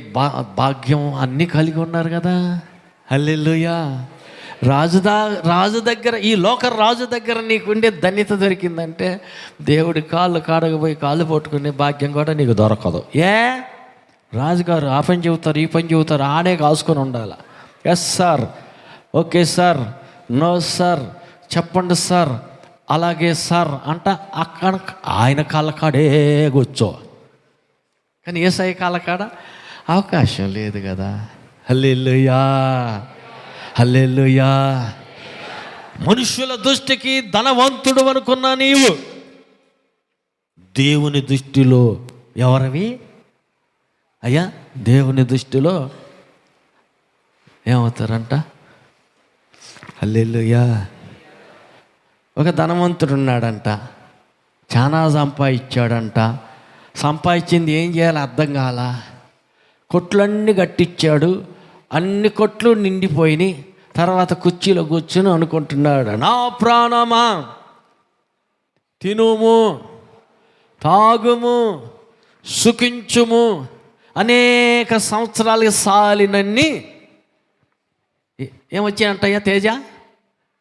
భాగ్యం అన్నీ కలిగి ఉన్నారు కదా. హల్లెలూయా. రాజు దగ్గర, ఈ లోక రాజు దగ్గర నీకు ఉండే ధన్యత దొరికిందంటే దేవుడి కాళ్ళు కాడకపోయి కాళ్ళు పట్టుకునే భాగ్యం కూడా నీకు దొరకదు. రాజుగారు ఆ పని చెబుతారు, ఈ పని చెబుతారు, ఆడే కాసుకొని ఉండాలి. Yes sir, okay sir, no sir, చెప్పండి సార్, అలాగే సార్ అంట. అక్కడ ఆయన కాళ్ళ కాడే కూర్చో, కానీ యేసయ్య కాళ్ళ కాడ అవకాశం లేదు కదా. హల్లెలూయా, హల్లెలూయా. మనుషుల దృష్టికి ధనవంతుడు అనుకున్నా నీవు దేవుని దృష్టిలో ఎవరివి అయ్యా? దేవుని దృష్టిలో ఏమవుతారంట? హల్లెలూయా. ఒక ధనవంతుడు ఉన్నాడంట, చాలా సంపాదించాడంట. సంపాదించింది ఏం చేయాలో అర్థం కాల. కొట్లన్నీ కట్టించాడు, అన్ని కొట్లు నిండిపోయినాయి. తర్వాత కుర్చీలో కూర్చుని అనుకుంటున్నాడు, నా ప్రాణమా తినుము, తాగుము, సుఖించుము. అనేక సంవత్సరాలకి సాలినన్ని ఏమొచ్చాయంటయ్యా?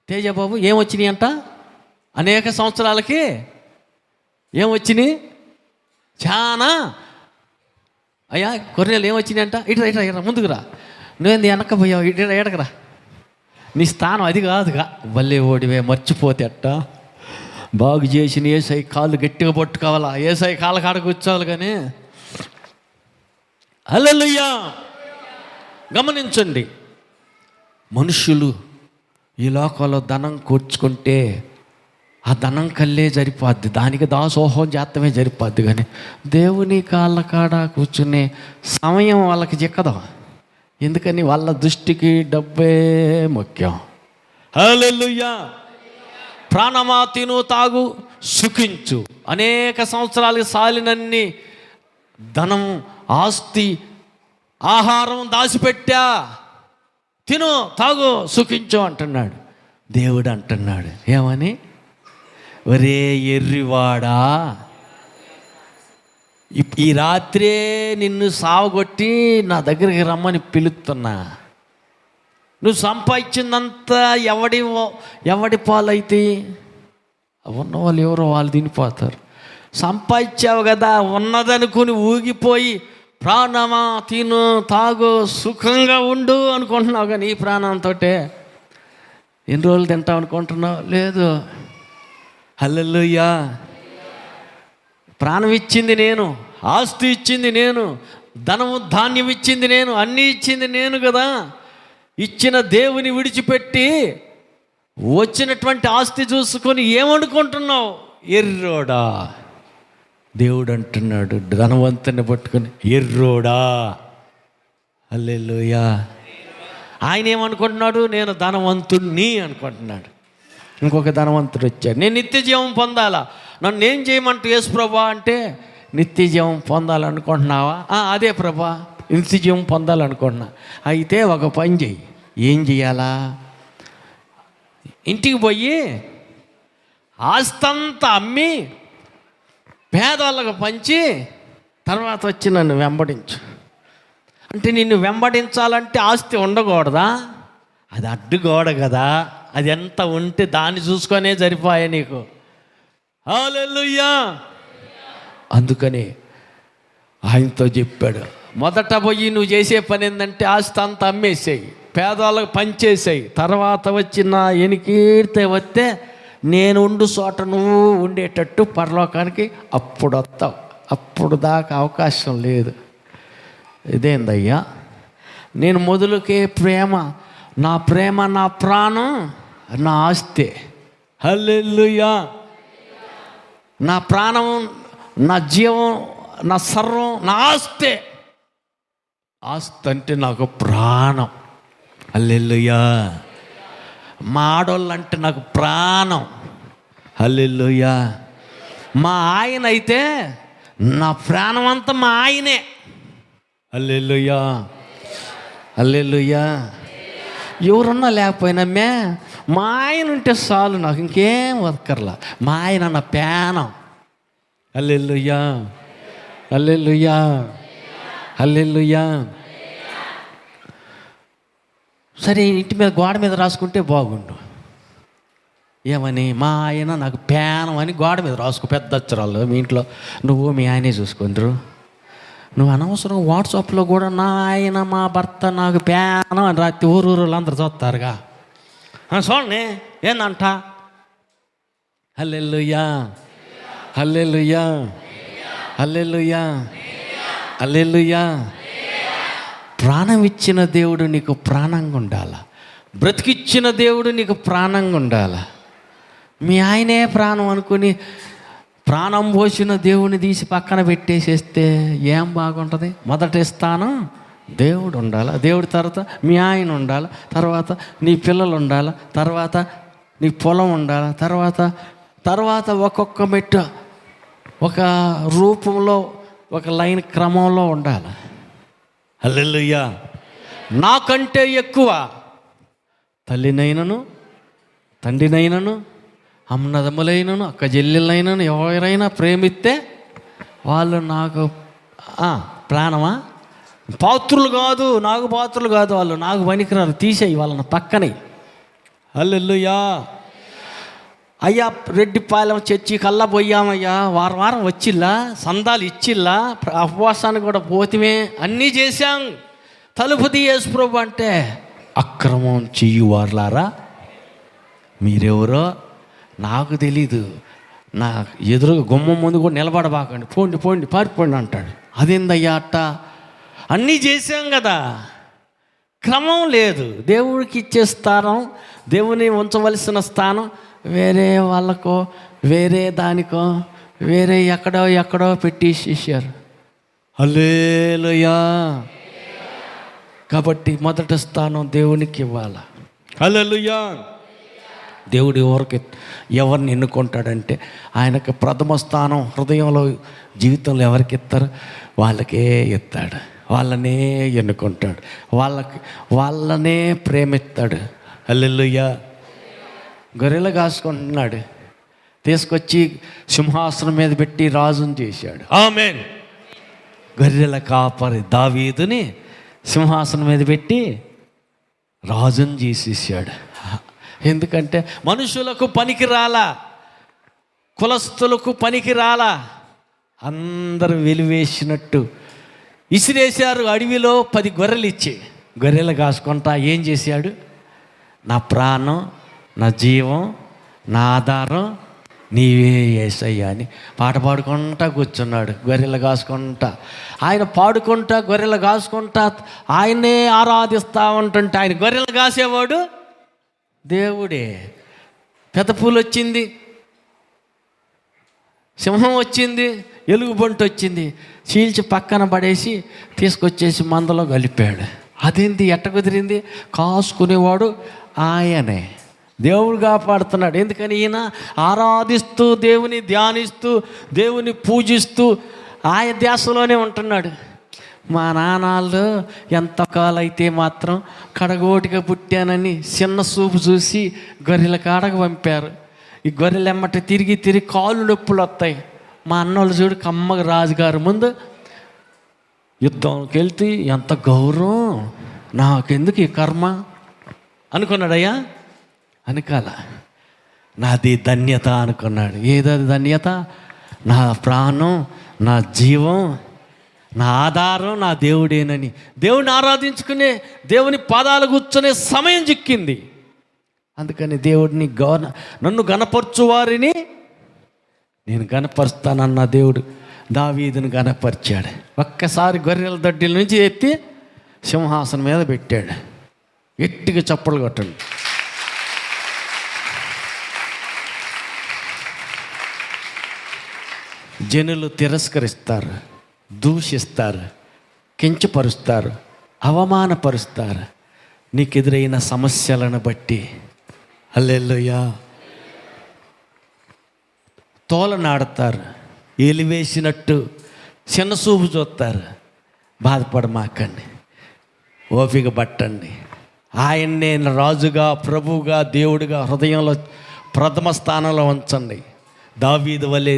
తేజ బాబు ఏమొచ్చినాయి అంట? అనేక సంవత్సరాలకి ఏమొచ్చినాయి? చాలా. అయ్యా గొర్రెలు ఏమొచ్చినాయి అంట? ఇట్లా ముందుకు రా, నువ్వేంది వెనక్కి పోయావు, ఎడకరా, నీ స్థానం అది కాదుగా. భలే ఓడివే, మర్చిపోతే అట్ట. బాగు చేసిన యేసై కాళ్ళు గట్టిగా పట్టుకోవాలా, యేసై కాళ్ళ కాడ కూర్చోవాలి. కానీ హల్లెలూయా. గమనించండి, మనుషులు ఈ లోకంలో ధనం కూర్చుకుంటే ఆ ధనం కల్లే సరిపోద్ది, దానికి దాసోహం చేస్తమే సరిపోద్ది. కానీ దేవుని కాళ్ళ కాడ కూర్చునే సమయం వాళ్ళకి చిక్కదు. ఎందుకని వాళ్ళ దృష్టికి డబ్బే ముఖ్యం. హల్లెలూయా. ప్రాణమా తిను తాగు సుఖించు. అనేక సంవత్సరాలకు సాలినన్ని ధనం, ఆస్తి, ఆహారం దాచిపెట్టా, తిను తాగు సుఖించు అంటున్నాడు. దేవుడు అంటున్నాడు ఏమని? ఒరే ఎర్రివాడా, ఈ రాత్రే నిన్ను సావగొట్టి నా దగ్గరికి రమ్మని పిలుస్తున్నా. నువ్వు సంపాదించిందంతా ఎవడి పాలైతే? ఉన్న వాళ్ళు ఎవరో వాళ్ళు తినిపోతారు. సంపాదించావు కదా, ఉన్నదనుకుని ఊగిపోయి ప్రాణమా తిను తాగు సుఖంగా ఉండు అనుకుంటున్నావు. కానీ ఈ ప్రాణంతో ఎన్ని రోజులు తింటావు అనుకుంటున్నావు? లేదు. హల్లెలూయా. ప్రాణం ఇచ్చింది నేను, ఆస్తి ఇచ్చింది నేను, ధనము ధాన్యం ఇచ్చింది నేను, అన్నీ ఇచ్చింది నేను కదా. ఇచ్చిన దేవుని విడిచిపెట్టి వచ్చినటువంటి ఆస్తి చూసుకొని ఏమనుకుంటున్నావు? ఎర్రోడా. దేవుడు అంటున్నాడు ధనవంతుని పట్టుకొని ఎర్రోడా. హల్లెలూయా. ఆయన ఏమనుకుంటున్నాడు? నేను ధనవంతుణ్ణి అనుకుంటున్నాడు. ఇంకొక ధనవంతుడు వచ్చాడు, నేను నిత్య జీవం పొందాలా, నన్ను ఏం చేయమంటూ యేసు ప్రభా అంటే, నిత్య జీవం పొందాలనుకుంటున్నావా? అదే ప్రభా, నిత్య జీవం పొందాలనుకుంటున్నా. అయితే ఒక పని చెయ్యి. ఏం చెయ్యాలా? ఇంటికి పోయి ఆస్తంతా అమ్మి పేదవాళ్ళకు పంచి తర్వాత వచ్చి నన్ను వెంబడించు. అంటే నిన్ను వెంబడించాలంటే ఆస్తి ఉండకూడదా? అది అడ్డుగోడ కదా, అది ఎంత ఉంటే దాన్ని చూసుకొనే సరిపోయా నీకు. హల్లెలూయా. అందుకని ఆయనతో చెప్పాడు, మొదట పోయి నువ్వు చేసే పని ఏంటంటే ఆస్తి అంతా అమ్మేసేయి, పేదవాళ్ళకు పంచేసేయి. తర్వాత వచ్చిన ఎనికీడితే వస్తే నేను ఉండు చోట నువ్వు ఉండేటట్టు పరలోకానికి అప్పుడు వస్తావు. అప్పుడు దాకా అవకాశం లేదు. ఇదేందయ్యా, నేను మొదలుకే ప్రేమ, నా ప్రేమ, నా ప్రాణం, నా ఆస్తి. హల్లెలూయా. నా ప్రాణం, నా జీవం, నా సర్వం, నా ఆస్తి. ఆస్తి అంటే నాకు ప్రాణం. హల్లెలూయా. మా ఆడోళ్ళు అంటే నాకు ప్రాణం. హల్లెలూయా. మా ఆయన అయితే నా ప్రాణం అంతా మా ఆయనే. హల్లెలూయా. హల్లెలూయా. ఎవరున్నా లేకపోయినా మా ఆయన ఉంటే చాలు, నాకు ఇంకేం వర్కర్లా. మా ఆయన నా ప్రాణం. హల్లెలూయా. హల్లెలూయా. హల్లెలూయా. సరే, ఇంటి మీద గోడ మీద రాసుకుంటే బాగుండు. ఏమని? మా ఆయన నాకు ప్రాణం అని గోడ మీద రాసుకో, పెద్ద అక్షరాలు. మీ ఇంట్లో నువ్వు మీ ఆయనే చూసుకుందరు. నువ్వు అనవసరం వాట్సాప్లో కూడా నా ఆయన, మా భర్త నాకు ప్రాణం అని రాత్రి ఊరు అందరు చూస్తారుగా. చూడండి ఏందంట. హల్లెలూయా. హల్లెలూయా. హల్లెలూయా. హల్లెలూయా. ప్రాణం ఇచ్చిన దేవుడు నీకు ప్రాణంగా ఉండాల. బ్రతికిచ్చిన దేవుడు నీకు ప్రాణంగా ఉండాల. మీ ఆయనే ప్రాణం అనుకుని ప్రాణం పోసిన దేవుని తీసి పక్కన పెట్టేసేస్తే ఏం బాగుంటుంది? మొదటి స్థానం దేవుడు ఉండాలి, దేవుడి తర్వాత మీ ఆయన ఉండాలి, తర్వాత నీ పిల్లలు ఉండాలి, తర్వాత నీ పొలం ఉండాలి, తర్వాత ఒక్కొక్క మెట్టు ఒక రూపంలో, ఒక లైన్ క్రమంలో ఉండాలి. హల్లెలూయా. నాకంటే ఎక్కువ తల్లినైనను, తండ్రినైనను, అన్నదమ్ములైనను, అక్క చెల్లెళ్ళైనను ఎవరైనా ప్రేమిస్తే వాళ్ళు నాకు ప్రాణమా? పాత్రులు కాదు, నాకు పాత్రులు కాదు, వాళ్ళు నాకు పనికిరారు, తీసేయి వాళ్ళని పక్కనే. హల్లెలూయా. అయ్యా రెడ్డిపాలెం చర్చి కల్లా పోయామయ్యా, వారం వచ్చిల్లా, సందాలు ఇచ్చిల్లా, ఉపవాసానికి కూడా పోతిమే, అన్నీ చేశాం. తలుపు తీయేసు ప్రభు అంటే, అక్రమం చెయ్యువారులారా మీరెవరో నాకు తెలీదు, నా ఎదురుగా గుమ్మం ముందు కూడా నిలబడబాకండి, పోండి పారిపోండి అంటాడు. అదేందయ్యా అట్ట? అన్నీ చేశాం కదా, క్రమం లేదు. దేవుడికి ఇచ్చే స్థానం దేవుని ఉంచవలసిన స్థానం వేరే వాళ్ళకో, వేరే దానికో, వేరే ఎక్కడో పెట్టేసేసారు. హల్లెలూయా. కాబట్టి మొదటి స్థానం దేవునికి ఇవ్వాలి. హల్లెలూయా. దేవుడు ఎవరిని ఎన్నుకుంటాడంటే ఆయనకు ప్రథమ స్థానం హృదయంలో, జీవితంలో ఎవరికి ఇస్తారు? వాళ్ళకే ఇస్తాడు. వాళ్ళనే ఎన్నుకుంటాడు, వాళ్ళనే ప్రేమిస్తాడు. హల్లెలూయా. గొర్రెలు కాసుకుంటున్నాడు, తీసుకొచ్చి సింహాసనం మీద పెట్టి రాజుని చేశాడు. ఆమేన్. గొర్రెల కాపరి దావీదుని సింహాసనం మీద పెట్టి రాజుని చేసేసాడు. ఎందుకంటే మనుషులకు పనికి రాలా, కులస్తులకు పనికి రాలా, అందరూ వెలివేసినట్టు ఇసిరేశారు. అడవిలో 10 గొర్రెలు ఇచ్చి గొర్రెలు కాసుకుంటా ఏం చేశాడు? నా ప్రాణం, నా జీవం, నా ఆధారం నీవే యేసయ్యా అని పాట పాడుకుంటా కూర్చున్నాడు. గొర్రెలు కాసుకుంటా ఆయన పాడుకుంటా, గొర్రెలు కాసుకుంటా ఆయనే ఆరాధిస్తూ ఉంటుంటే ఆయన గొర్రెలు కాసేవాడు దేవుడే. పెదపూలు వచ్చింది, సింహం వచ్చింది, ఎలుగుబంటి వచ్చింది, చీల్చి పక్కన పడేసి తీసుకొచ్చేసి మందలో కలిపాడు. అదేంటి ఎట్ట కుదిరింది? కాసుకునేవాడు ఆయనే, దేవుడు కాపాడుతున్నాడు. ఎందుకని ఈయన ఆరాధిస్తూ, దేవుని ధ్యానిస్తూ, దేవుని పూజిస్తూ ఆయన ధ్యాసలోనే ఉంటున్నాడు. మా నాన్నలు ఎంతకాలైతే మాత్రం కడగోటిగా పుట్టానని చిన్న చూపు చూసి గొర్రెల కాడకు పంపారు. ఈ గొర్రెలు ఎమ్మట తిరిగి కాళ్ళు నొప్పులు వస్తాయి. మా అన్నోళ్ళు చూడు, కమ్మగా రాజుగారు ముందు యుద్ధంకి వెళ్తే ఎంత గౌరవం, నాకెందుకు ఈ కర్మ అనుకున్నాడయ్యా. అనుకాల నాది ధన్యత అనుకున్నాడు. ఏదది ధన్యత? నా ప్రాణం, నా జీవం, నా ఆధారం నా దేవుడేనని దేవుని ఆరాధించుకునే, దేవుని పాదాలు కూర్చునే సమయం చిక్కింది. అందుకని దేవుడిని నన్ను గణపరచు వారిని నేను గణపరుస్తానన్న దేవుడు దావీదుని గణపరిచాడు. ఒక్కసారి గొర్రెల దొడ్డిల నుంచి ఎత్తి సింహాసనం మీద పెట్టాడు. గట్టిగా చప్పలు కొట్టండి. జనులు తిరస్కరిస్తారు, దూషిస్తారు, కించపరుస్తారు, అవమానపరుస్తారు నీకు ఎదురైన సమస్యలను బట్టి. హల్లెలూయా. తోలనాడతారు, ఎలివేసినట్టు చిన్న చూపు చూస్తారు. బాధపడమాకండి, ఓపిక పట్టండి. ఆయన్నే రాజుగా, ప్రభువుగా, దేవుడిగా హృదయంలో ప్రథమ స్థానంలో ఉంచండి. దావీదు వలె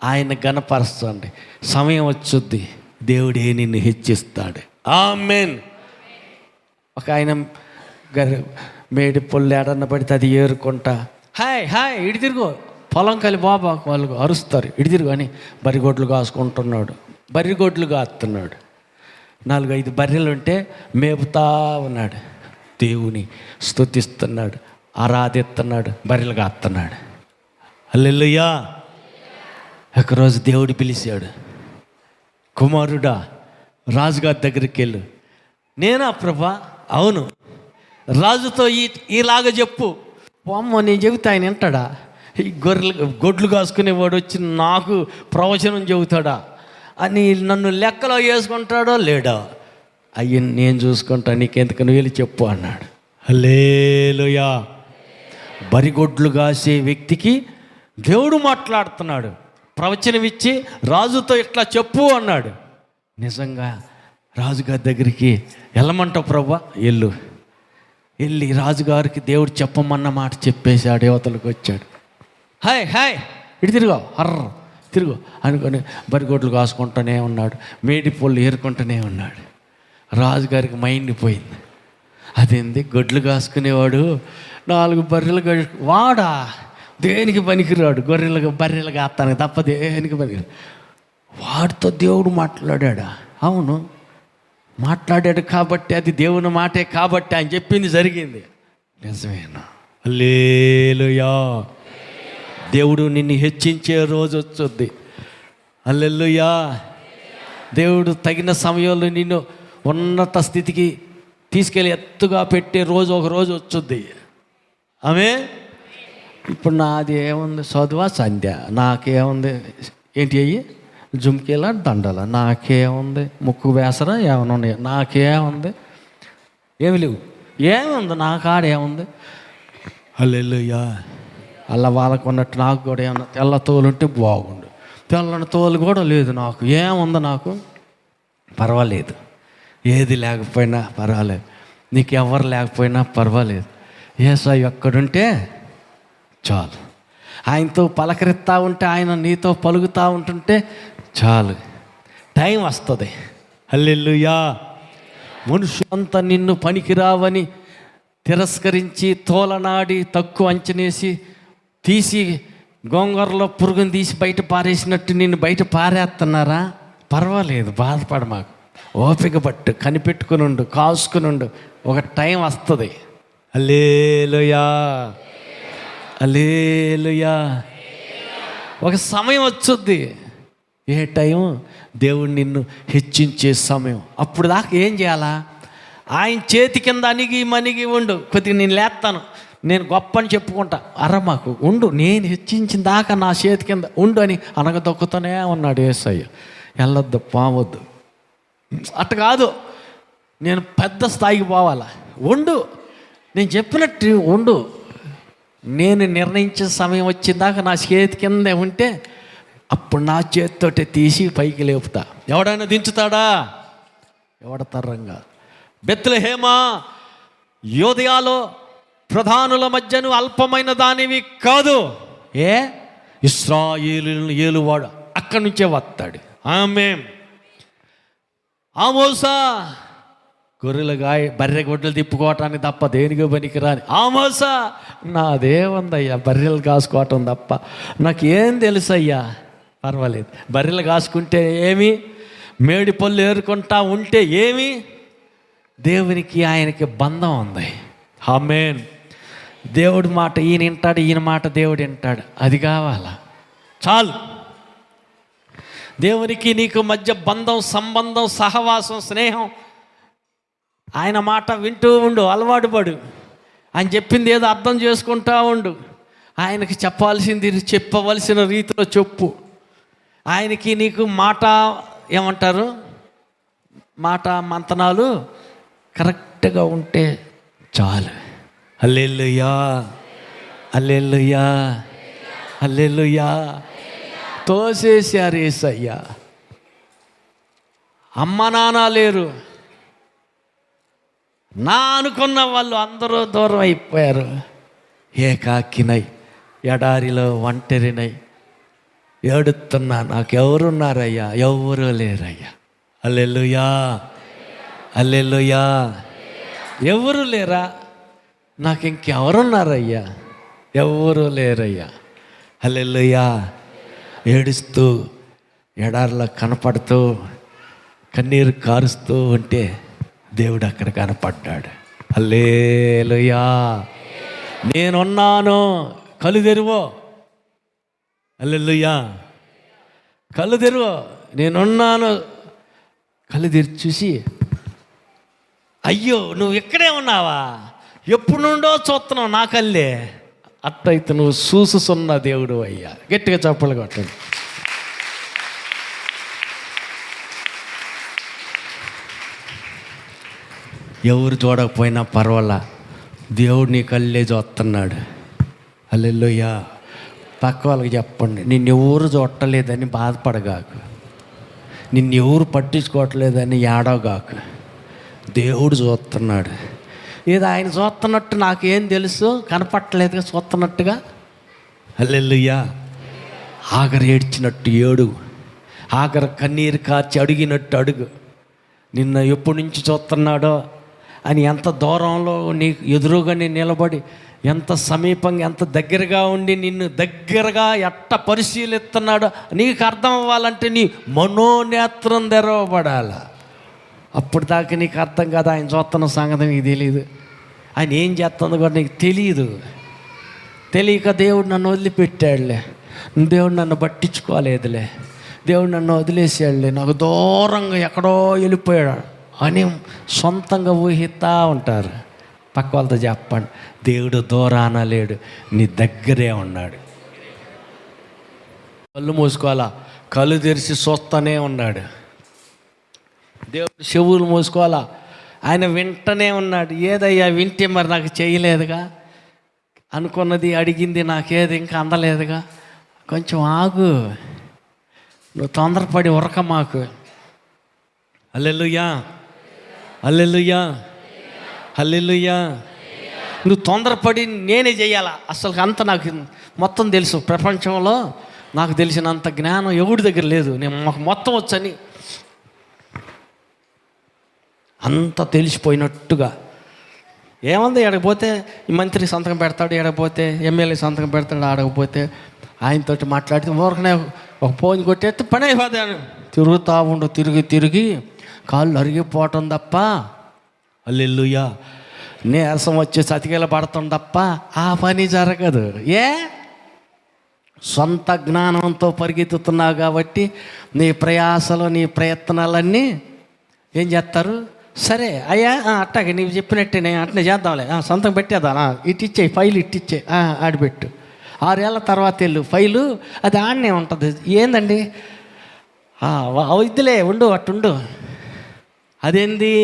ఆయన గణపరచండి. సమయం వచ్చుద్ది, దేవుడే నిన్ను హెచ్చిస్తాడు. ఆమేన్. ఒక ఆయన మేడి పొల్లు ఏడన్న పడితే అది ఏరుకుంటా హాయ్ హాయ్ ఇటు తిరుగు, పొలం కలి బాబా వాళ్ళు అరుస్తారు, ఇటు తిరుగు అని బరిగొడ్లు కాసుకుంటున్నాడు. బరిగొడ్లు కాస్తున్నాడు. 4-5 బర్రెలు ఉంటే మేపుతా ఉన్నాడు. దేవుని స్తుతిస్తున్నాడు, ఆరాధిస్తున్నాడు, బర్రెలు కాస్తున్నాడు. హల్లెలూయా. ఒకరోజు దేవుడు పిలిచాడు, కుమారుడా రాజుగారి దగ్గరికి వెళ్ళు. నేనా ప్రభా? అవును. రాజుతో ఇలాగ చెప్పు. అమ్మ నేను చెబితే ఆయన వింటాడా? ఈ గొడ్లు కాసుకునేవాడు వచ్చి నాకు ప్రవచనం చెబుతాడా అని నన్ను లెక్కలో వేసుకుంటాడో లేడా? అయ్యి నేను చూసుకుంటా, నీకెందుకు నువ్వు వెళ్ళి చెప్పు అన్నాడు. హల్లెలూయా. బరిగొడ్లు కాసే వ్యక్తికి దేవుడు మాట్లాడుతున్నాడు. ప్రవచనం ఇచ్చి రాజుతో ఇట్లా చెప్పు అన్నాడు. నిజంగా రాజుగారి దగ్గరికి వెళ్ళమంటావు ప్రభా? వెళ్ళి రాజుగారికి దేవుడు చెప్పమన్న మాట చెప్పేశాడు. దేవతలకు వచ్చాడు. హాయ్ హాయ్ ఇటు తిరుగు, తిరుగు అనుకొని బరిగొడ్లు కాసుకుంటూనే ఉన్నాడు, మేడి పొల్లు ఏరుకుంటూనే ఉన్నాడు. రాజుగారికి మైండ్ పోయింది. అదేంది గొడ్లు కాసుకునేవాడు 4 బర్రెలు వాడా దేనికి పనికిరాడు, బర్రెలు కాస్తానికి తప్ప దేనికి పనికిరాడు. వాడితో దేవుడు మాట్లాడా? అవును మాట్లాడాడు. కాబట్టి అది దేవుని మాటే కాబట్టి ఆయన చెప్పింది జరిగింది. నిజమేనా? హల్లెలూయా. దేవుడు నిన్ను హెచ్చించే రోజు వచ్చుద్ది. హల్లెలూయా. దేవుడు తగిన సమయంలో నిన్ను ఉన్నత స్థితికి తీసుకెళ్ళి ఎత్తుగా పెట్టే రోజు ఒక రోజు వచ్చుద్ది. ఆమె ఇప్పుడు నాది ఏముంది, చదువా సంధ్య, నాకేముంది, ఏంటి అయ్యి జుమ్కీలా దండల, నాకేముంది, ముక్కు వేసరా ఏమైనా ఉన్నాయి, నాకేముంది, ఏమి లేవు, ఏముంది నా కాడ ఏముంది. హల్లెలూయా. అలా వాళ్ళకు ఉన్నట్టు నాకు కూడా ఏమన్నా తెల్ల తోలు ఉంటే బాగుండు, తెల్లని తోలు కూడా లేదు నాకు, ఏముంది నాకు, పర్వాలేదు, ఏది లేకపోయినా పర్వాలేదు, నీకు ఎవరు లేకపోయినా పర్వాలేదు, యేసయ్య ఎక్కడుంటే చాలు, ఆయనతో పలకరిస్తూ ఉంటే, ఆయన నీతో పలుకుతూ ఉంటుంటే చాలు. టైం వస్తుంది. హల్లెలూయా. మనుషులంతా నిన్ను పనికిరావని తిరస్కరించి తోలనాడి తక్కువ అంచనేసి తీసి గోంగూరలో పురుగుని తీసి బయట పారేసినట్టు నిన్ను బయట పారేస్తున్నారా? పర్వాలేదు, బాధపడ మాకు, ఓపిక పట్టు, కనిపెట్టుకుని ఉండు, కాసుకుని ఉండు, ఒక టైం వస్తుంది. హల్లెలూయా, హల్లెలూయా. ఒక సమయం వచ్చుద్ది. ఏ టైం? దేవుడు నిన్ను హెచ్చించే సమయం. అప్పుడు దాకా ఏం చేయాలా? ఆయన చేతి కింద అణిగి మణిగి ఉండు. కొద్దిగా నేను లేస్తాను, నేను గొప్ప అని చెప్పుకుంటా, మాకు ఉండు, నేను హెచ్చించిన దాకా నా చేతి కింద ఉండు అని అనగదొక్కుతూనే ఉన్నాడు యేసయ్య. వెళ్ళొద్దు, పోవద్దు, అట్ట కాదు, నేను పెద్ద స్థాయికి పోవాలా, ఉండు, నేను చెప్పినట్టు ఉండు, నేను నిర్ణయించిన సమయం వచ్చిందాకా నా చేతి కిందే ఉంటే అప్పుడు నా చేతితోటే తీసి పైకి లేపుతా. ఎవడైనా దించుతాడా? ఎవడతరంగా. బెత్లెహేమా, యోదయాలో ప్రధానుల మధ్యను అల్పమైన దానివి కాదు, ఇశ్రాయేలును ఏలువాడు అక్కడి నుంచే వస్తాడు. ఆమేన్. ఆమోసా, గొర్రెలు బర్రె గొడ్డలు తిప్పుకోవటానికి తప్ప దేనికి పనికిరాని ఆమోసా, నాదేముందయ్యా, బర్రెలు కాసుకోవటం తప్ప నాకేం తెలుసయ్యా. పర్వాలేదు, బర్రెలు కాసుకుంటే ఏమి, మేడి పళ్ళు ఏరుకుంటా ఉంటే ఏమి, దేవునికి ఆయనకి బంధం ఉంది. ఆమేన్. దేవుడి మాట ఈయన వింటాడు, ఈయన మాట దేవుడు వింటాడు, అది కావాలా, చాలు. దేవునికి నీకు మధ్య బంధం, సంబంధం, సహవాసం, స్నేహం, ఆయన మాట వింటూ ఉండు, అలవాటు పడు, ఆయన చెప్పింది ఏదో అర్థం చేసుకుంటా ఉండు, ఆయనకి చెప్పాల్సింది చెప్పవలసిన రీతిలో చెప్పు. ఆయనకి నీకు మాట ఏమంటారు, మాట మంతనాలు కరెక్ట్గా ఉంటే చాలు. హల్లెలూయా, హల్లెలూయా, హల్లెలూయా. తోసేశారు యేసయ్య. అమ్మ నాన్న లేరు, నా అనుకున్న వాళ్ళు అందరూ దూరం అయిపోయారు. ఏకాకినై ఎడారిలో ఒంటరినై ఏడుతున్నా, నాకెవరున్నారయ్యా? ఎవరూ లేరయ్యా. హల్లెలూయా, హల్లెలూయా. ఎవరు లేరా? నాకు ఇంకెవరున్నారయ్యా? ఎవరూ లేరయ్యా. హల్లెలూయా. ఏడుస్తూ ఎడారిలో కనపడుతూ కన్నీరు కారుస్తూ ఉంటే దేవుడు అక్కడ కనపడ్డాడు. హల్లెలూయా. నేనున్నాను, కళ్ళు తెరువో. హల్లెలూయా. కళ్ళు తెరువో, నేనున్నాను. కళ్ళు తెరిచి చూసి, అయ్యో నువ్వు ఇక్కడే ఉన్నావా, ఎప్పుడు నుండో చూస్తున్నావు నా కళ్ళే, అట్టయితే నువ్వు చూసుసున్న దేవుడు అయ్యా. గట్టిగా చప్పలు కొట్టండి. ఎవరు చూడకపోయినా పర్వాలా, దేవుడు నీ కళ్ళే చూస్తున్నాడు. హల్లెలూయా. పక్క వాళ్ళకి చెప్పండి, నిన్నెవరు చూడలేదని బాధపడగాకు, నిన్నెవరు పట్టించుకోవట్లేదని ఏడవగాకు, దేవుడు చూస్తున్నాడు. ఏదో ఆయన చూస్తున్నట్టు నాకేం తెలుసు, కనపట్టలేదుగా చూస్తున్నట్టుగా. హల్లెలూయా. ఆఖరు ఏడ్చినట్టు ఏడు, ఆఖరు కన్నీరు కార్చి అడిగినట్టు అడుగు. నిన్న ఎప్పటి నుంచి చూస్తున్నాడో అని, ఎంత దూరంలో నీకు ఎదురుగా నిలబడి, ఎంత సమీపంగా, ఎంత దగ్గరగా ఉండి నిన్ను దగ్గరగా ఎట్ట పరిశీలిస్తున్నాడో నీకు అర్థం అవ్వాలంటే నీ మనోనేత్రం తెరవబడాల. అప్పుడు దాకా నీకు అర్థం కాదు, ఆయన చూస్తున్న సంగతి నీకు తెలియదు, ఆయన ఏం చేస్తుందో కూడా నీకు తెలియదు. తెలియక దేవుడు నన్ను వదిలిపెట్టాడులే, దేవుడు నన్ను పట్టించుకోలేదులే, దేవుడు నన్ను వదిలేసాడులే, నాకు దూరంగా ఎక్కడో వెళ్ళిపోయాడు అని సొంతంగా ఊహిస్తూ ఉంటారు. పక్క వాళ్ళతో చెప్పండి, దేవుడు దూరాన లేడు, నీ దగ్గరే ఉన్నాడు. కళ్ళు మూసుకోవాలా, కళ్ళు తెరిచి చూస్తూనే ఉన్నాడు. దేవుడు చెవులు మూసుకోవాలా, ఆయన వింటనే ఉన్నాడు. ఏదయ్యా వింటే మరి నాకు చేయలేదుగా, అనుకున్నది అడిగింది నాకేది ఇంకా అందలేదుగా, కొంచెం ఆగు, నువ్వు తొందరపడి ఉరక మాకు. హల్లెలూయా, హల్లెలూయా, హల్లెలూయా. నువ్వు తొందరపడి నేనే చేయాలా? అసలు అంత నాకు మొత్తం తెలుసు. ప్రపంచంలో నాకు తెలిసినంత జ్ఞానం ఎవరి దగ్గర లేదు. నేను మాకు మొత్తం వచ్చని అంత తెలిసిపోయినట్టుగా. ఏముంది, ఎడకపోతే ఈ మంత్రి సంతకం పెడతాడు, ఎడకపోతే ఎమ్మెల్యే సంతకం పెడతాడు, ఆడకపోతే ఆయనతోటి మాట్లాడితే ఊరకనే ఒక ఫోన్ కొట్టేస్తే పని అయిపోతాను. తిరుగుతూ ఉండు, తిరిగి కాళ్ళు అరిగిపోవటం తప్ప, హల్లెలూయా, నీరసం వచ్చి సతికిల పడటం తప్ప ఆ పని జరగదు. సొంత జ్ఞానంతో పరిగెత్తుతున్నావు కాబట్టి నీ ప్రయాసలు, నీ ప్రయత్నాలన్నీ ఏం చేస్తారు? సరే అయ్యా, అట్టాగే నీవు చెప్పినట్టే నేను అట్నే చేద్దాంలే, సొంతం పెట్టేద్దాం, ఇట్టిచ్చే ఫైలు, ఇట్టిచ్చే ఆడిపెట్టు, 6 ఏళ్ళ తర్వాత వెళ్ళు, ఫైలు అది ఆడనే ఉంటుంది. ఏందండి ఇదిలే ఉండు, అట్టుండు. అదేంది?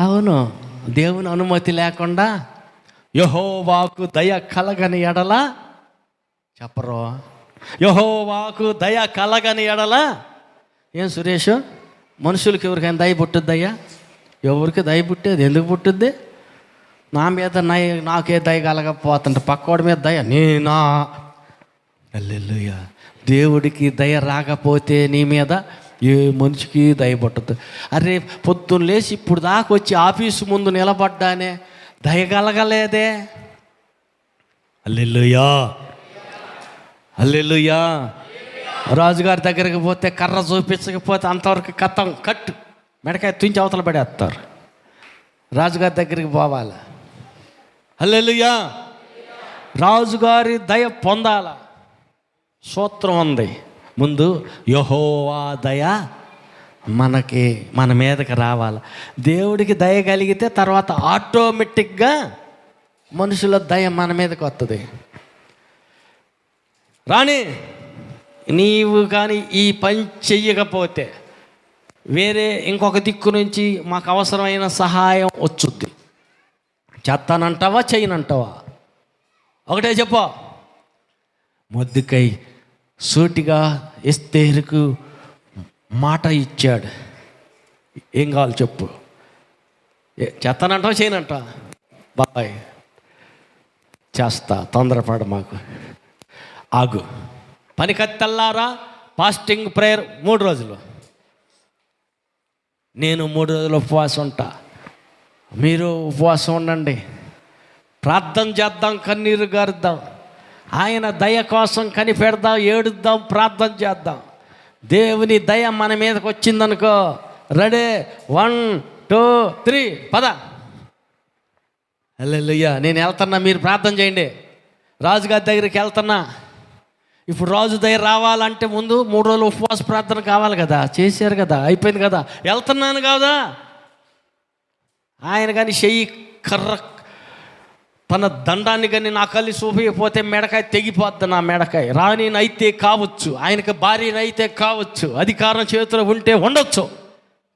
అవును, దేవుని అనుమతి లేకుండా యెహోవాకు దయ కలగని ఎడల, చెప్పరు, యెహోవాకు దయ కలగని ఎడల. ఏం సురేష్, మనుషులకి ఎవరికైనా దయ పుట్టుద్దయ్యా? ఎవరికి దయ పుట్టేది? ఎందుకు పుట్టుద్ది? నా మీద నాకే దయ కలగకపోతుంటే పక్కోడి మీద దయ నేనా? హల్లెలూయా. దేవుడికి దయ రాకపోతే నీ మీద ఏ మనిషికి దయ పుట్టదు. అరే పొద్దున్న లేచి ఇప్పుడు దాకా వచ్చి ఆఫీసు ముందు నిలబడ్డానే దయ కలగలేదే. హల్లెలూయా, హల్లెలూయా. రాజుగారి దగ్గరికి పోతే కర్ర చూపించకపోతే అంతవరకు కథం కట్టు, మెడకాయ తుంచి అవతల పడేస్తారు. రాజుగారి దగ్గరికి పోవాలి. హల్లెలూయా. రాజుగారి దయ పొందాల. సూత్రం ఉంది, ముందు యెహోవా దయ మన మీదకి రావాలి. దేవుడికి దయ కలిగితే తర్వాత ఆటోమేటిక్గా మనుషుల దయ మన మీదకి వస్తుంది. రాని నీవు కానీ ఈ పని చెయ్యకపోతే వేరే ఇంకొక దిక్కు నుంచి మాకు అవసరమైన సహాయం వచ్చుద్ది. చేస్తానంటావా, చేయనంటావా? ఒకటే చెప్పు. మొర్దెకై సూటిగా ఎస్తేరుకు మాట ఇచ్చాడు. ఏం కావాలి చెప్పు, చేస్తానంటావా, చేయనంటా? బాయ్ చేస్తా, తొందరపడ మాకు, ఆగు. పనికత్తెల్లారా ఫాస్టింగ్ ప్రేయర్ 3 రోజులు. నేను 3 రోజులు ఉపవాసం ఉంటా, మీరు ఉపవాసం ఉండండి. ప్రార్థన చేద్దాం, కన్నీరు గారుద్దాం, ఆయన దయ కోసం కనిపెడదాం, ఏడుద్దాం, ప్రార్థన చేద్దాం. దేవుని దయ మన మీదకి వచ్చిందనుకో, రెడీ 1 2 3 పద. హల్లెలూయా. నేను వెళ్తున్నా, మీరు ప్రార్థన చేయండి. రాజుగారి దగ్గరికి వెళ్తున్నా. ఇప్పుడు రాజు దగ్గర రావాలంటే ముందు 3 రోజులు ఉపవాస ప్రార్థన కావాలి కదా. చేశారు కదా, అయిపోయింది కదా, వెళ్తున్నాను కదా. ఆయన కానీ చెయ్యి కర్ర తన దండాన్ని కానీ నా కళ్ళు చూపించకపోతే మెడకాయ తెగిపోద్ది. నా మెడకాయ రాణినైతే కావచ్చు, ఆయనకి భార్యనైతే కావచ్చు, అధికారం చేతిలో ఉంటే ఉండొచ్చు,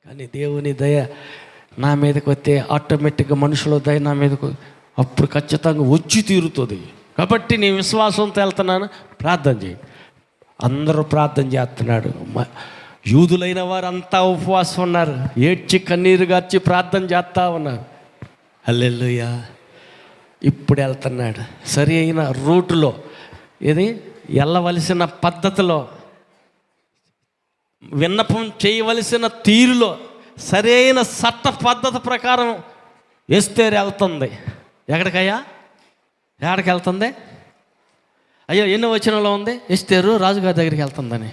కానీ దేవుని దయ నా మీదకి వస్తే ఆటోమేటిక్గా మనుషుల దయ నా మీదకు అప్పుడు ఖచ్చితంగా వచ్చి తీరుతుంది. కాబట్టి నేను విశ్వాసంతో వెళ్తున్నాను. ప్రార్థన చేయి. అందరూ ప్రార్థన చేస్తున్నాడు. యూదులైన వారు అంతా ఉపవాసం ఉన్నారు, ఏడ్చి కన్నీరు గార్చి ప్రార్థన చేస్తూ ఉన్నారు. హల్లెలూయా. ఇప్పుడు వెళ్తున్నాడు సరి అయిన రూటులో, ఇది వెళ్ళవలసిన పద్ధతిలో, విన్నపం చేయవలసిన తీరులో, సరైన చట్ట పద్ధతి ప్రకారం ఎస్తేరు వెళ్తుంది. ఎక్కడికయ్యా? ఎక్కడికి వెళ్తుంది? అయ్యో ఎన్నో వచనంలో ఉంది, ఎస్తేరు రాజుగారి దగ్గరికి వెళ్తుందని.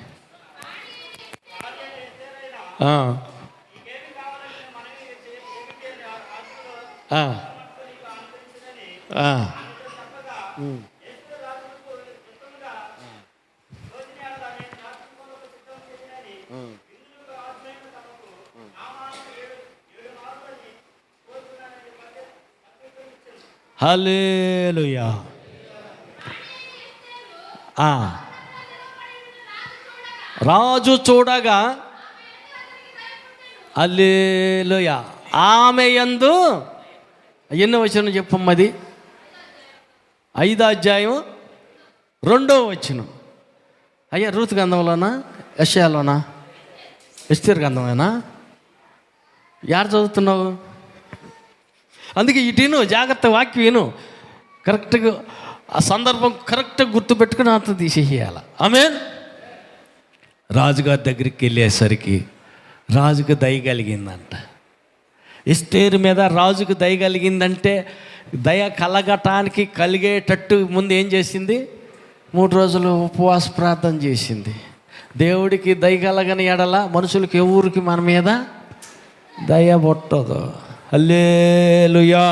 హల్లెలూయా. రాజు చూడగా హల్లెలూయా ఆమె యందు ఎన్నో వచనం చెప్పమ్మది 5వ అధ్యాయం 2వ వచనం. అయ్యా రూతు గ్రంథంలోనా యెషయాలోనా ఎస్తేరు గ్రంథమేనా? యారు చదువుతున్నావు? అందుకే ఇటు జాగ్రత్త వాక్యం విను, కరెక్ట్గా ఆ సందర్భం కరెక్ట్గా గుర్తుపెట్టుకుని అంత తీసేయాలి. ఆమేన్. రాజుగారి దగ్గరికి వెళ్ళేసరికి రాజుకు దయ కలిగిందంట. ఎస్తేరు మీద రాజుకు దయ కలిగిందంటే దయ కలగటానికి కలిగేటట్టు ముందు ఏం చేసింది? 3 రోజులు ఉపవాస ప్రార్థన చేసింది. దేవుడికి దయ కలగని ఎడల మనుషులకి ఎవరికి మన మీద దయ పుట్టదు. హల్లెలూయా.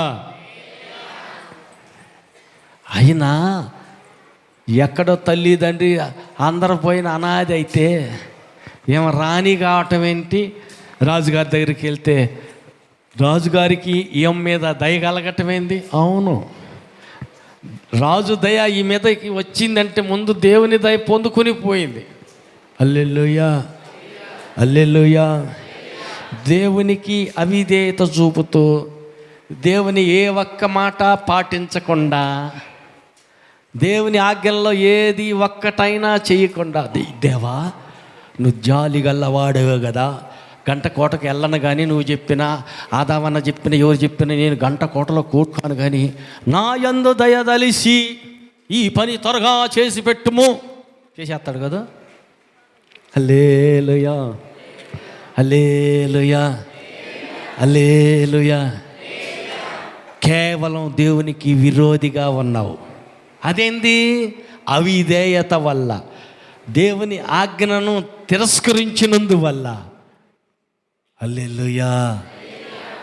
అయినా ఎక్కడో తల్లిదండ్రి అందరు పోయిన అనాథి అయితే ఏమో రాణి కావటం ఏంటి? రాజుగారి దగ్గరికి వెళ్తే రాజుగారికి ఈమె మీద దయ కలగటం ఏంది? అవును, రాజు దయ ఈ మీదకి వచ్చిందంటే ముందు దేవుని దయ పొందుకొని పోయింది. హల్లెలూయా, హల్లెలూయా. దేవునికి అవిధేయత చూపుతూ దేవుని ఏ ఒక్క మాట పాటించకుండా దేవుని ఆజ్ఞల్లో ఏది ఒక్కటైనా చేయకుండా, దేవా నువ్వు జాలి గల్లవాడవే కదా, గంట కోటకు వెళ్ళను కానీ నువ్వు చెప్పినా ఆదామన్న చెప్పిన ఎవరు చెప్పినా నేను గంట కోటలో కూర్చున్నాను కానీ నా యందు దయదలిసి ఈ పని త్వరగా చేసి పెట్టుము. చేసేస్తాడు కదా. హల్లెలూయా, హల్లెలూయా, హల్లెలూయా. కేవలం దేవునికి విరోధిగా ఉన్నావు. అదేంది? అవిధేయత వల్ల, దేవుని ఆజ్ఞను తిరస్కరించినందువల్ల. హల్లెలూయా.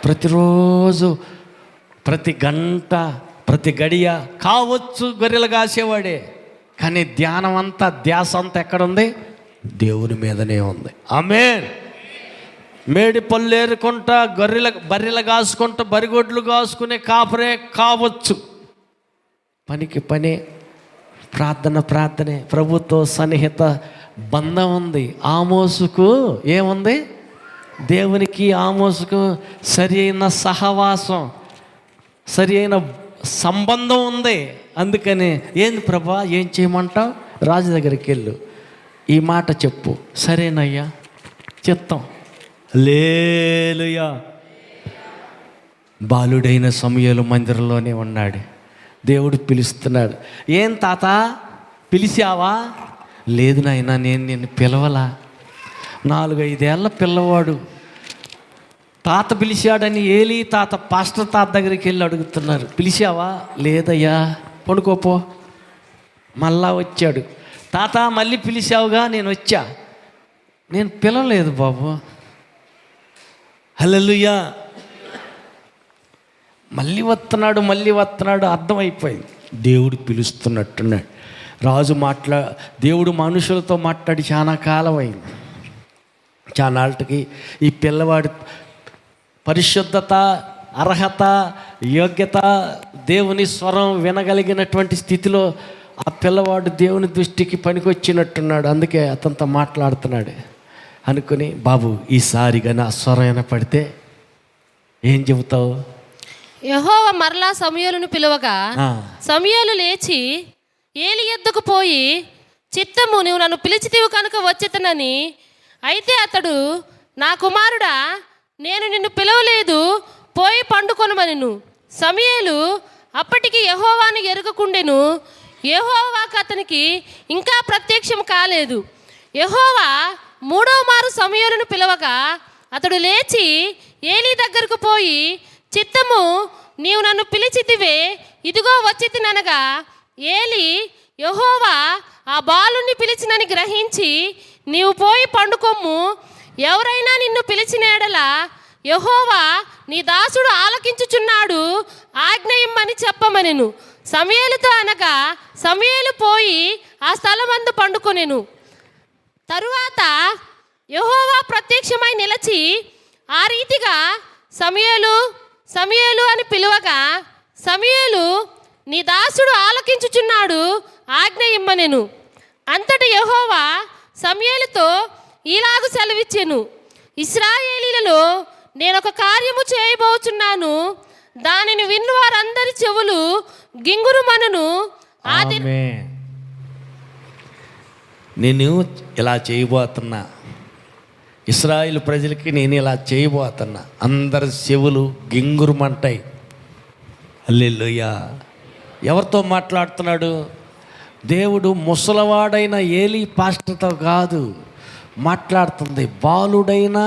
ప్రతిరోజు ప్రతి గంట ప్రతి గడియ కావచ్చు గొర్రెలు కాసేవాడే, కానీ ధ్యానం అంతా ధ్యాస అంతా ఎక్కడుంది? దేవుని మీదనే ఉంది. ఆమేన్. మేడి పళ్ళు ఏరుకుంటా బర్రెలు కాసుకుంటా బరిగొడ్లు కాసుకునే కాపరే కావచ్చు, పనికి పనే, ప్రార్థనే, ప్రభుతో సన్నిహిత బంధం ఉంది. ఆమోసుకు ఏముంది? దేవునికి ఆమోసుకు సరి అయిన సహవాసం, సరి అయిన సంబంధం ఉంది. అందుకని ఏంది ప్రభా ఏం చేయమంటావు? రాజు దగ్గరికి వెళ్ళు, ఈ మాట చెప్పు. సరేనయ్యా చిత్తం. హల్లెలూయా. బాలుడైన సమూయేలు మందిరంలోనే ఉన్నాడు. దేవుడు పిలుస్తున్నాడు. ఏం తాత పిలిచావా? లేదు నాయనా, నేను నిన్ను పిలవలా. 4-5 ఏళ్ళ పిల్లవాడు. తాత పిలిచాడని ఏలీ తాత పాస్టర్ తాత దగ్గరికి వెళ్ళి అడుగుతున్నారు. పిలిచావా? లేదయ్యా, పడుకోపో. మళ్ళా వచ్చాడు. తాత మళ్ళీ పిలిచావుగా? నేను వచ్చా. నేను పిలవలేదు బాబు. హల్లెలూయా. మళ్ళీ వస్తున్నాడు. అర్థమైపోయింది దేవుడు పిలుస్తున్నట్టున్నాడు. రాజు దేవుడు మనుషులతో మాట్లాడి చాలా కాలం అయింది. చాలాటికి ఈ పిల్లవాడి పరిశుద్ధత, అర్హత, యోగ్యత, దేవుని స్వరం వినగలిగినటువంటి స్థితిలో ఆ పిల్లవాడు దేవుని దృష్టికి పనికొచ్చినట్టున్నాడు. అందుకే అతనితో మాట్లాడుతున్నాడు. అనుకుని బాబు ఈసారిగా నా స్వరం వినపడితే ఏం చెబుతావు?
యెహోవా మరలా సమూయేలును పిలువగా సమూయేలు లేచి ఏలి యొద్దకు పోయి, చిత్తము నువ్వు నన్ను పిలిచితివి కనుక వచ్చేతనని. అయితే అతడు, నా కుమారుడా, నేను నిన్ను పిలవలేదు, పోయి పండుకొనుమనెను. సమూయేలు అప్పటికి యెహోవాను ఎరుగకుండెను. యెహోవాకు అతనికి ఇంకా ప్రత్యక్షం కాలేదు. యెహోవా 3వ మారు సమూయేలును పిలవగా అతడు లేచి ఏలీ దగ్గరకు పోయి, చిత్తము నీవు నన్ను పిలిచితివే, ఇదిగో వచ్చితిననగా ఏలీ, యెహోవా ఆ బాలుని పిలిచినని గ్రహించి, నీవు పోయి పండుకొమ్ము, ఎవరైనా నిన్ను పిలిచిన ఎడల యెహోవా నీ దాసుడు ఆలకించుచున్నాడు, ఆజ్ఞ ఇమ్మని చెప్పమనెను. సమూయేలుతో అనగా సమూయేలు పోయి ఆ స్థలమందు పండుకొనెను. తరువాత యెహోవా ప్రత్యక్షమై నిలిచి ఆ రీతిగా సమూయేలు సమూయేలు అని పిలువగా సమూయేలు, నీ దాసుడు ఆలకించుచున్నాడు, ఆజ్ఞ ఇమ్మనెను. అంతటి యెహోవా సమూయేలుతో ఇలాగు సెలవిచ్చెను, ఇశ్రాయేలీలలో నేనొక కార్యము చేయబోచున్నాను, దానిని విను వారందరి చెవులు గింగురుమనును.
నేను ఇలా చేయబోతున్నా, ఇశ్రాయేలు ప్రజలకి నేను ఇలా చేయబోతున్నా, అందరి చెవులు గింగురుమంటాయి. హల్లెలూయా. ఎవరితో మాట్లాడుతున్నాడు? దేవుడు ముసలవాడైన ఏలీ పాస్టర్తో కాదు మాట్లాడుతుంది, బాలుడైన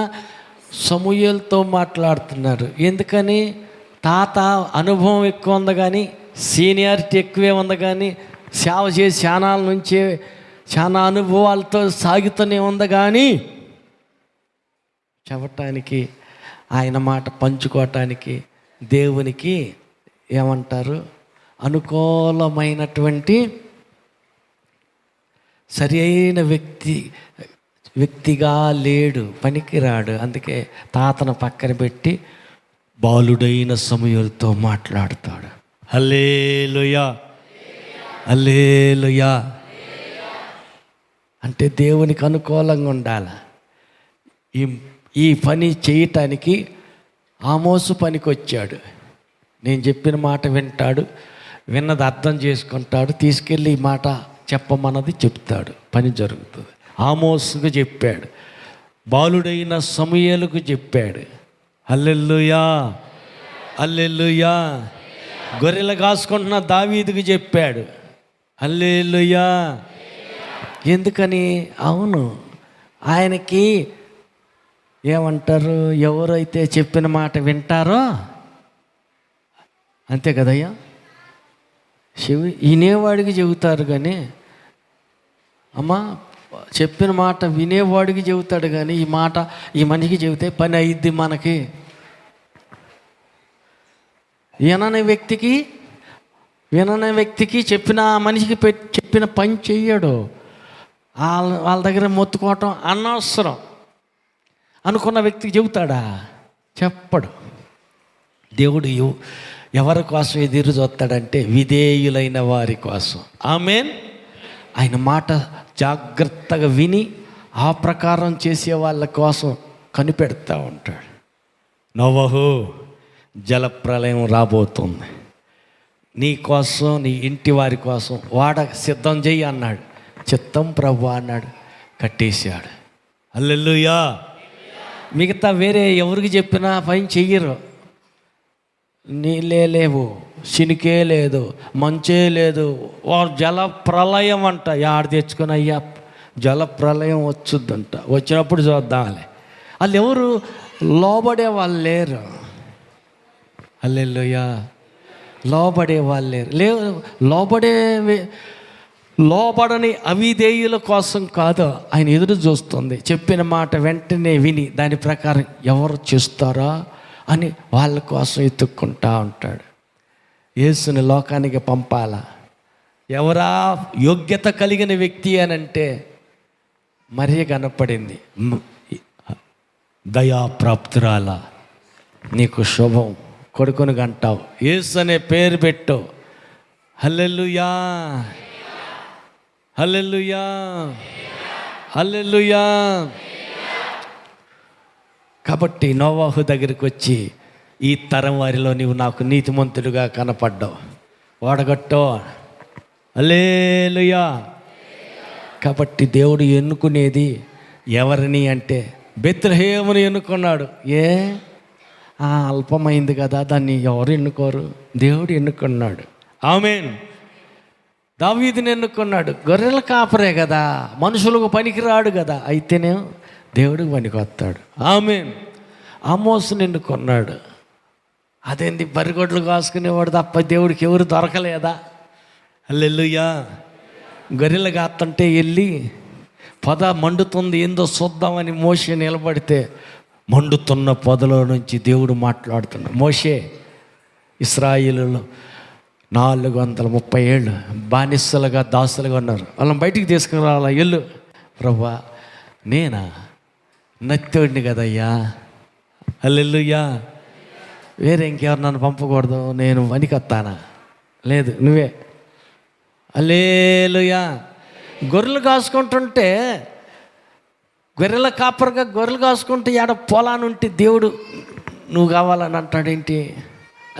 సమూయేలుతో మాట్లాడుతున్నారు. ఎందుకని? తాత అనుభవం ఎక్కువ ఉంది, కానీ సీనియారిటీ ఎక్కువే ఉంది, కానీ సేవ చేసి చానాల నుంచే చాలా అనుభవాలతో సాగుతూనే ఉంది, కానీ చెప్పటానికి ఆయన మాట పంచుకోవటానికి దేవునికి ఏమంటారు, అనుకూలమైనటువంటి సరి అయిన వ్యక్తిగా లేడు, పనికిరాడు. అందుకే తాతను పక్కన పెట్టి బాలుడైన సమూయేలుతో మాట్లాడతాడు. హల్లెలూయా, హల్లెలూయా. అంటే దేవునికి అనుకూలంగా ఉండాలి. ఈ పని చేయటానికి ఆమోసు పనికి వచ్చాడు. నేను చెప్పిన మాట వింటాడు, విన్నది అర్థం చేసుకుంటాడు, తీసుకెళ్ళి ఈ మాట చెప్పమన్నది చెప్తాడు, పని జరుగుతుంది. ఆమోసుకు చెప్పాడు, బాలుడైన సమూయేలుకు చెప్పాడు. హల్లెలూయా, హల్లెలూయా. గొర్రెలు కాసుకుంటున్న దావీదుకు చెప్పాడు. హల్లెలూయా. ఎందుకని? అవును, ఆయనకి ఏమంటారు, ఎవరైతే చెప్పిన మాట వింటారో అంతే కదయ్యా. వినేవాడికి చెబుతారు, కానీ అమ్మా చెప్పిన మాట వినేవాడికి చెబుతాడు, కానీ ఈ మాట ఈ మనిషికి చెబితే పని అయ్యిద్ది మనకి. వినని వ్యక్తికి చెప్పిన మనిషికి చెప్పిన పని చెయ్యడు. వాళ్ళ దగ్గర మొత్తుకోవటం అనవసరం అనుకున్న వ్యక్తికి చెబుతాడా? చెప్పడు. దేవుడు ఎవరి కోసం ఎదురు చూస్తాడంటే విధేయులైన వారి కోసం. ఆమేన్. ఆయన మాట జాగ్రత్తగా విని ఆ ప్రకారం చేసే వాళ్ళ కోసం కనిపెడతా ఉంటాడు. నోవహు, జలప్రలయం రాబోతుంది, నీ కోసం నీ ఇంటి వారి కోసం వాడ సిద్ధం చెయ్యి అన్నాడు. చిత్తం ప్రభు అన్నాడు, కట్టేశాడు. హల్లెలూయా. మిగతా వేరే ఎవరికి చెప్పినా పని చెయ్యరు. నీళ్ళే లేవు, శినికే లేదు, మంచే లేదు, వారు జల ప్రళయం అంట. ఆడ తెచ్చుకొని అయ్యా జల ప్రళయం వచ్చుద్దంట, వచ్చినప్పుడు చూద్దాంలే. వాళ్ళు ఎవరు లోబడే వాళ్ళు లేరు. హల్లెలూయా. లోబడే వాళ్ళు లేరు. లోబడని అవిధేయుల కోసం కాదు ఆయన ఎదురు చూస్తుంది. చెప్పిన మాట వెంటనే విని దాని ప్రకారం ఎవరు చేస్తారా అని వాళ్ళ కోసం ఎత్తుక్కుంటా ఉంటాడు. యేసుని లోకానికి పంపాలా? ఎవరా యోగ్యత కలిగిన వ్యక్తి అనంటే మరియ కనపడింది. దయాప్రాప్తురాల, నీకు శుభం, కొడుకుని కంటావు, యేసు అనే పేరు పెట్టు. హల్లెలూయా, హల్లెలూయా, హల్లెలూయా. కాబట్టి నోవాహు దగ్గరికి వచ్చి, ఈ తరం వారిలో నీవు నాకు నీతిమంతుడిగా కనపడ్డావు, ఓడగొట్టో. హల్లెలూయా. కాబట్టి దేవుడు ఎన్నుకునేది ఎవరిని అంటే బెత్లెహేమును ఎన్నుకున్నాడు. అల్పమైంది కదా, దాన్ని ఎవరు ఎన్నుకోరు, దేవుడు ఎన్నుకున్నాడు. ఆమేన్. దావీదుని ఎన్నుకున్నాడు, గొర్రెల కాపరే కదా, మనుషులకు పనికిరాడు కదా, అయితేనే దేవుడికి పనికొస్తాడు. ఆమేన్. ఆమోసుని ఎన్నుకున్నాడు. అదేంటి, బరిగొడ్లు కాసుకునేవాడు తప్ప దేవుడికి ఎవరు దొరకలేదా? హల్లెలూయా. గొర్రెలు కాస్తుంటే వెళ్ళి పొద మండుతుంది ఏందో చూద్దామని మోషే నిలబడితే మండుతున్న పొదలో నుంచి దేవుడు మాట్లాడుతున్నాడు. మోషే, ఇశ్రాయేలులో 430 ఏళ్ళు బానిసలుగా దాసులుగా ఉన్నారు, వాళ్ళని బయటికి తీసుకురావాలా, ఎల్లు. ప్రభా, నేనా నత్తోడిని కదయ్యా. హల్లెలూయా. వేరే ఇంకెవరు నన్ను పంపకూడదు, నేను వనికొత్తానా? లేదు, నువ్వే. హల్లెలూయా. గొర్రెలు కాసుకుంటుంటే, గొర్రెల కాపరిగా గొర్రెలు కాసుకుంటే ఆడ పొలానుంటే దేవుడు నువ్వు కావాలని అంటాడేంటి?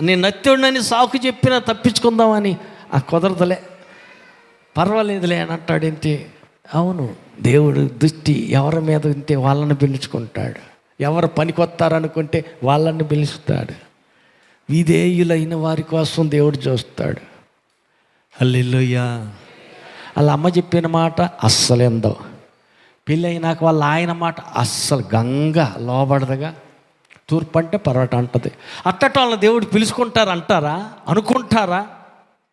నేను నత్యుడినని సాకు చెప్పినా తప్పించుకుందామని, ఆ కుదరదులే, పర్వాలేదులే అని అంటాడేంటి? అవును, దేవుడు దృష్టి ఎవరి మీద ఉంటే వాళ్ళని పిలుచుకుంటాడు, ఎవరు పనికొత్తారనుకుంటే వాళ్ళని పిలుస్తాడు. విధేయులైన వారి కోసం దేవుడు చూస్తాడు. హల్లెలూయా. వాళ్ళ అమ్మ చెప్పిన మాట అస్సలు ఎందో, పెళ్ళి అయినాక వాళ్ళ ఆయన మాట అస్సలు గంగా లోబడదుగా. తూర్పు అంటే పర్వట అంటది. అట్టట వాళ్ళని దేవుడు పిలుచుకుంటారు అంటారా? అనుకుంటారా?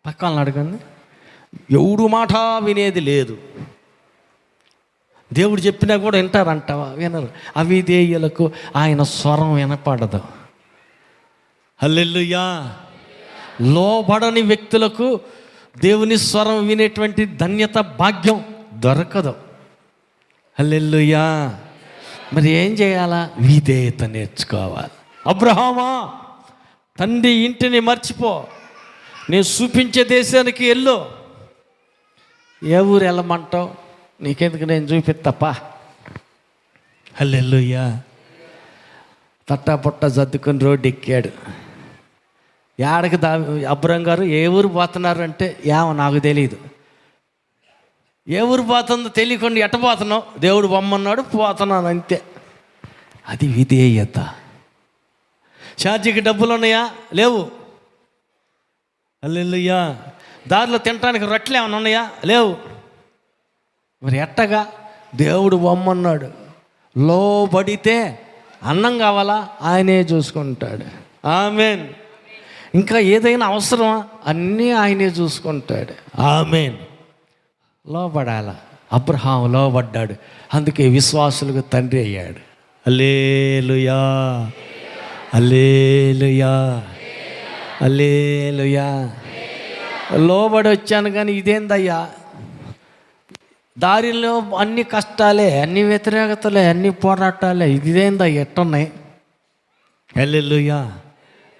పక్కన అడగండి. ఎవడు మాట వినేది లేదు. దేవుడు చెప్పినా కూడా వింటారంటావా? వినరు. అవిధేయులకు ఆయన స్వరం వినపడదు. హల్లెలూయా. లోబడని వ్యక్తులకు దేవుని స్వరం వినేటువంటి ధన్యత, భాగ్యం దొరకదు. హల్లెలూయా. మరి ఏం చేయాలా? విధేయత నేర్చుకోవాలి. అబ్రహామా, తండ్రి ఇంటిని మర్చిపో, నేను చూపించే దేశానికి వెళ్ళు. ఏ ఊరు వెళ్ళమంటావు? నీకెందుకు, నేను చూపిస్తాపా. హల్లెలూయా. తట్టాపుట్ట సర్దుకొని రోడ్డు ఎక్కాడు. ఏడకి అబ్రహం గారు ఏ ఊరు పోతున్నారు అంటే, ఏమో నాకు తెలియదు. ఏ ఊరు పోతుందో తెలియకుండా ఎట్ట పోతున్నావు? దేవుడు బొమ్మన్నాడు, పోతున్నాను అంతే. అది విధేయత. ఛార్జీకి డబ్బులు ఉన్నాయా? లేవు. హల్లెలూయా. దారిలో తినడానికి రొట్టెలు ఏమైనా ఉన్నాయా? లేవు. మరి ఎట్టగా? దేవుడు బొమ్మన్నాడు. లోబడితే అన్నం కావాలా? ఆయనే చూసుకుంటాడు. ఆమేన్. ఇంకా ఏదైనా అవసరమా? అన్నీ ఆయనే చూసుకుంటాడు. ఆమేన్. లోబడాల. అబ్రహాం లోబడ్డాడు, అందుకే విశ్వాసులకు తండ్రి అయ్యాడు. హల్లెలూయా. హల్లెలూయా. హల్లెలూయా. లోబడి వచ్చాను కానీ ఇదేందయ్యా, దారిలో అన్ని కష్టాలే, అన్ని వ్యతిరేకతలే, అన్ని పోరాటాలే, ఇదేందయ్యా ఎట్టున్నాయి? హల్లెలూయా.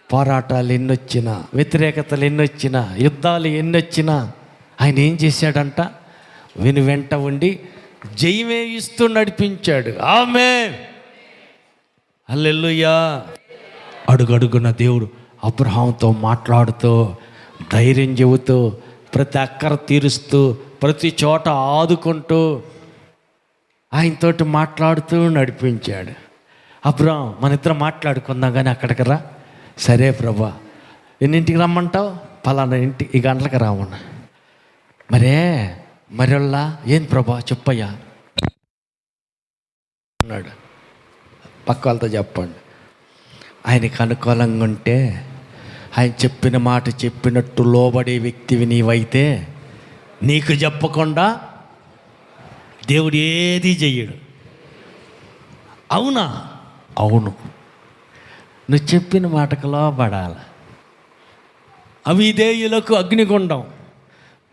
పోరాటాలు ఎన్నొచ్చినా, వ్యతిరేకతలు ఎన్నొచ్చినా, యుద్ధాలు ఎన్నొచ్చినా ఆయన ఏం చేశాడంట? వెంట ఉండి జయమే ఇస్తూ నడిపించాడు. ఆమేన్. హల్లెలూయా. అడుగడుగున దేవుడు అబ్రహాంతో మాట్లాడుతూ, ధైర్యం చెబుతూ, ప్రతి అక్కర తీరుస్తూ, ప్రతి చోట ఆదుకుంటూ, ఆయనతోటి మాట్లాడుతూ నడిపించాడు. అబ్రహాం, మన ఇద్దరం మాట్లాడుకుందాం కానీ అక్కడికి రా. సరే ప్రభా, ఎన్నింటికి రమ్మంటావు? పలానా ఇంటి ఈ గంటలకు రామన్నా. మరొల్లా ఏం ప్రభా చెప్పయ్యా అన్నాడు. పక్క వాళ్ళతో చెప్పండి. ఆయనకు అనుకూలంగా ఉంటే, ఆయన చెప్పిన మాట చెప్పినట్టు లోబడే వ్యక్తివి నీవైతే, నీకు చెప్పకుండా దేవుడు ఏది చెయ్యడు. అవునా? అవును. నువ్వు చెప్పిన మాటకు లోబడాలి. అవిధేయులకు అగ్నిగుండం,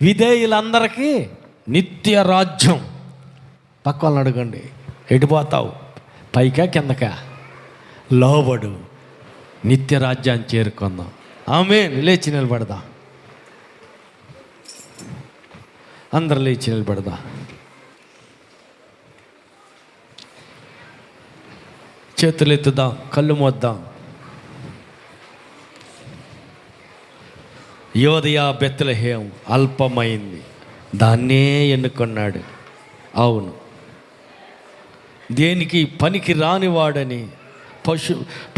విధేయులందరికీ నిత్య రాజ్యం. పక్క వాళ్ళని అడగండి, ఎడిపోతావు? పైకా కిందకా? లోబడు, నిత్య రాజ్యాన్ని చేరుకుందాం. ఆమేన్. లేచి నిలబడదాం. అందరూ లేచి నిలబడదాం. చేతులు ఎత్తుదాం, కళ్ళు మోద్దాం. యోదయ బెత్లెహేం అల్పమైంది, దాన్నే ఎన్నుకున్నాడు. అవును, దేనికి పనికి రానివాడని,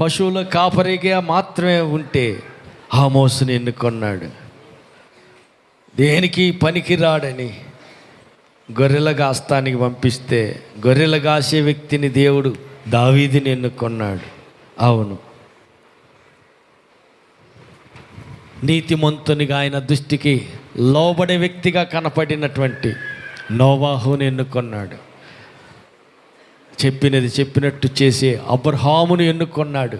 పశువుల కాపరిగా మాత్రమే ఉంటే ఆమోసుని ఎన్నుకున్నాడు. దేనికి పనికి రాడని గొర్రెల గాస్తానికి పంపిస్తే, గొర్రెల గాసే వ్యక్తిని దేవుడు దావీదుని ఎన్నుకున్నాడు. అవును, నీతిమంతునిగా ఆయన దృష్టికి లోబడే వ్యక్తిగా కనపడినటువంటి నోవాహుని ఎన్నుకున్నాడు. చెప్పినది చెప్పినట్టు చేసే అబ్రహామును ఎన్నుకున్నాడు.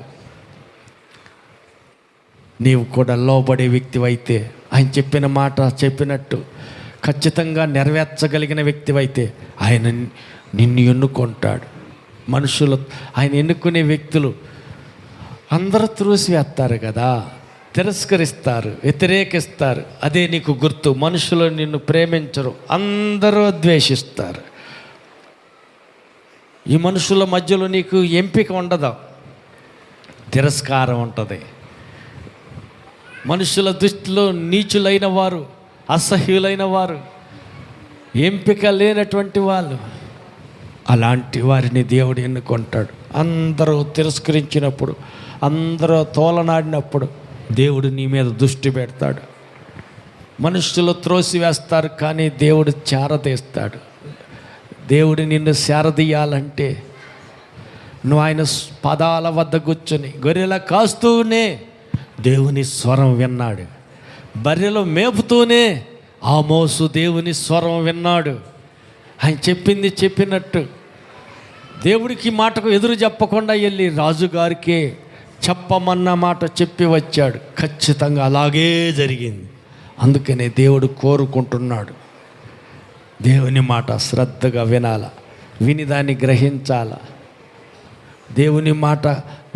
నీవు కూడా లోబడే వ్యక్తివైతే, ఆయన చెప్పిన మాట చెప్పినట్టు ఖచ్చితంగా నెరవేర్చగలిగిన వ్యక్తివైతే ఆయన నిన్ను ఎన్నుకుంటాడు. మనుషులు ఆయన ఎన్నుకునే వ్యక్తులు అందరూ త్రోసివేస్తారు కదా, తిరస్కరిస్తారు, వ్యతిరేకిస్తారు. అదే నీకు గుర్తు. మనుషులు నిన్ను ప్రేమించరు, అందరూ ద్వేషిస్తారు. ఈ మనుషుల మధ్యలో నీకు ఎంపిక ఉండదు, తిరస్కారం ఉంటుంది. మనుషుల దృష్టిలో నీచులైన వారు, అసహ్యులైన వారు, ఎంపిక లేనటువంటి వాళ్ళు, అలాంటి వారిని దేవుడు ఎన్నుకుంటాడు. అందరూ తిరస్కరించినప్పుడు, అందరూ తోలనాడినప్పుడు దేవుడు నీ మీద దృష్టి పెడతాడు. మనుషులు త్రోసివేస్తారు, కానీ దేవుడు చేరదీస్తాడు. దేవుడు నిన్ను చేరదీయాలంటే నువ్వు ఆయన పదాల వద్ద కూర్చొని గొర్రెల కాస్తూనే దేవుని స్వరం విన్నాడు. బర్రెలు మేపుతూనే ఆమోసు దేవుని స్వరం విన్నాడు. ఆయన చెప్పింది చెప్పినట్టు దేవుడికి మాటకు ఎదురు చెప్పకుండా వెళ్ళి రాజుగారికే చెప్పమన్న మాట చెప్పి వచ్చాడు. ఖచ్చితంగా అలాగే జరిగింది. అందుకనే దేవుడు కోరుకుంటున్నాడు, దేవుని మాట శ్రద్ధగా వినాల, విని దాన్ని గ్రహించాల. దేవుని మాట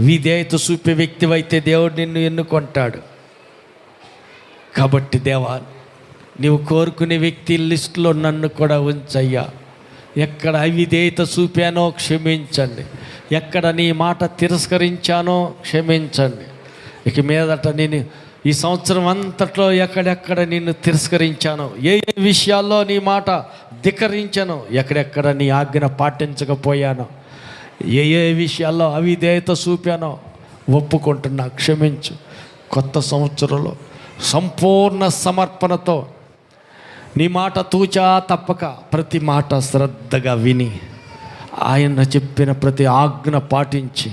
విధేయత చూపే వ్యక్తివైతే దేవుడు నిన్ను ఎన్నుకుంటాడు. కాబట్టి దేవా, నీవు కోరుకునే వ్యక్తి లిస్టులో నన్ను కూడా ఉంచయ్యా. ఎక్కడ అవిధేయత చూపానో క్షమించండి, ఎక్కడ నీ మాట తిరస్కరించానో క్షమించండి. ఇక మీదట నేను ఈ సంవత్సరం అంతట్లో ఎక్కడెక్కడ నిన్ను తిరస్కరించానో, ఏ ఏ విషయాల్లో నీ మాట ధిక్కరించానో, ఎక్కడెక్కడ నీ ఆజ్ఞ పాటించకపోయానో, ఏ ఏ విషయాల్లో అవిధేయత చూపానో ఒప్పుకుంటున్నా, క్షమించు. కొత్త సంవత్సరంలో సంపూర్ణ సమర్పణతో నీ మాట తూచా తప్పక ప్రతి మాట శ్రద్ధగా విని ఆయన చెప్పిన ప్రతి ఆజ్ఞ పాటించి,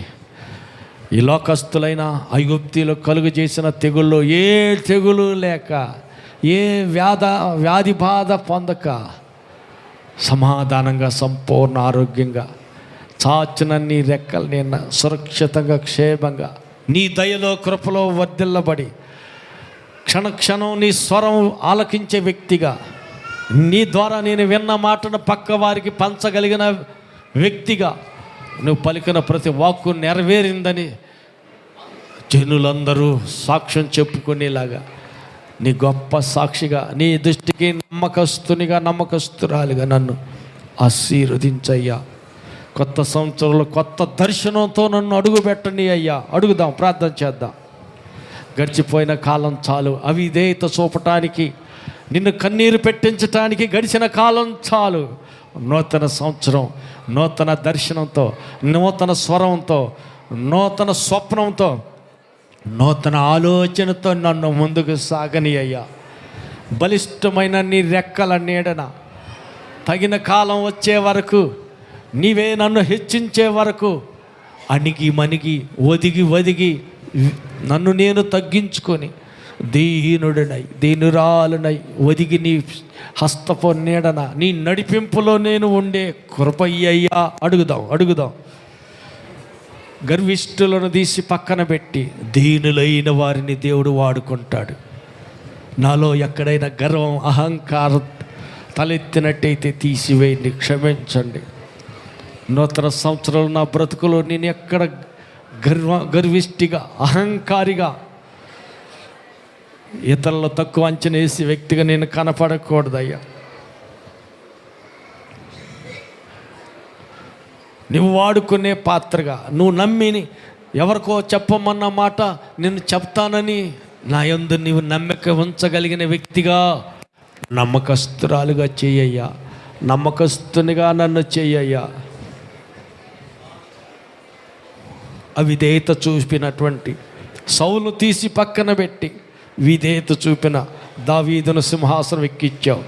ఈ లోకస్తులైన ఐగుప్తీలు కలుగు చేసిన తెగుల్లో ఏ తెగులు లేక, ఏ వ్యాధి బాధ పొందక సమాధానంగా సంపూర్ణ ఆరోగ్యంగా చాచిన నీ రెక్కలు నేను సురక్షితంగా క్షేమంగా నీ దయలో కృపలో వర్ధిల్లబడి క్షణక్షణం నీ స్వరం ఆలకించే వ్యక్తిగా, నీ ద్వారా నేను విన్న మాటను పక్క వారికి పంచగలిగిన వ్యక్తిగా, నువ్వు పలికిన ప్రతి వాక్కు నెరవేరిందని జనులందరూ సాక్ష్యం చెప్పుకునేలాగా నీ గొప్ప సాక్షిగా, నీ దృష్టికి నమ్మకస్తునిగా, నమ్మకస్తురాలిగా నన్ను ఆశీర్వదించయ్యా. కొత్త సంవత్సరంలో కొత్త దర్శనంతో నన్ను అడుగు పెట్టండి అయ్యా. అడుగుదాం, ప్రార్థన చేద్దాం. గడిచిపోయిన కాలం చాలు. అవిధేయత చూపటానికి, నిన్ను కన్నీరు పెట్టించటానికి గడిచిన కాలం చాలు. నూతన సంవత్సరం నూతన దర్శనంతో, నూతన స్వరంతో, నూతన స్వప్నంతో, నూతన ఆలోచనతో నన్ను ముందుకు సాగని అయ్యా. బలిష్టమైన నీ రెక్కల నీడన తగిన కాలం వచ్చే వరకు, నీవే నన్ను హెచ్చించే వరకు అణిగి మణిగి ఒదిగి నన్ను నేను తగ్గించుకొని దీనుడినై దీనురాలునై ఒదిగి నీ హస్తపు నీడన నీ నడిపింపులో నేను ఉండే కృపయ్యయ్యా. అడుగుదాం. గర్విష్ఠులను తీసి పక్కన పెట్టి దీనులైన వారిని దేవుడు వాడుకుంటాడు. నాలో ఎక్కడైనా గర్వం, అహంకారం తలెత్తినట్టయితే తీసివేయండి, క్షమించండి. నూతన సంవత్సరంలో నా బ్రతుకులో నేను ఎక్కడ గర్విష్టిగా, అహంకారిగా, ఇతరులు తక్కువ అంచనా వేసే వ్యక్తిగా నేను కనపడకూడదయ్యా. నువ్వు వాడుకునే పాత్రగా, నువ్వు నమ్మిని ఎవరికో చెప్పమన్న మాట నేను చెప్తానని నా యందు నీవు నమ్మక ఉంచగలిగిన వ్యక్తిగా, నమ్మకస్తురాలుగా చెయ్యయ్యా. నమ్మకస్తునిగా నన్ను చెయ్యయ్యా. అవిధేయత చూపినటువంటి సౌలు తీసి పక్కన పెట్టి విధేయత చూపిన దావీదును సింహాసనం ఎక్కించావు.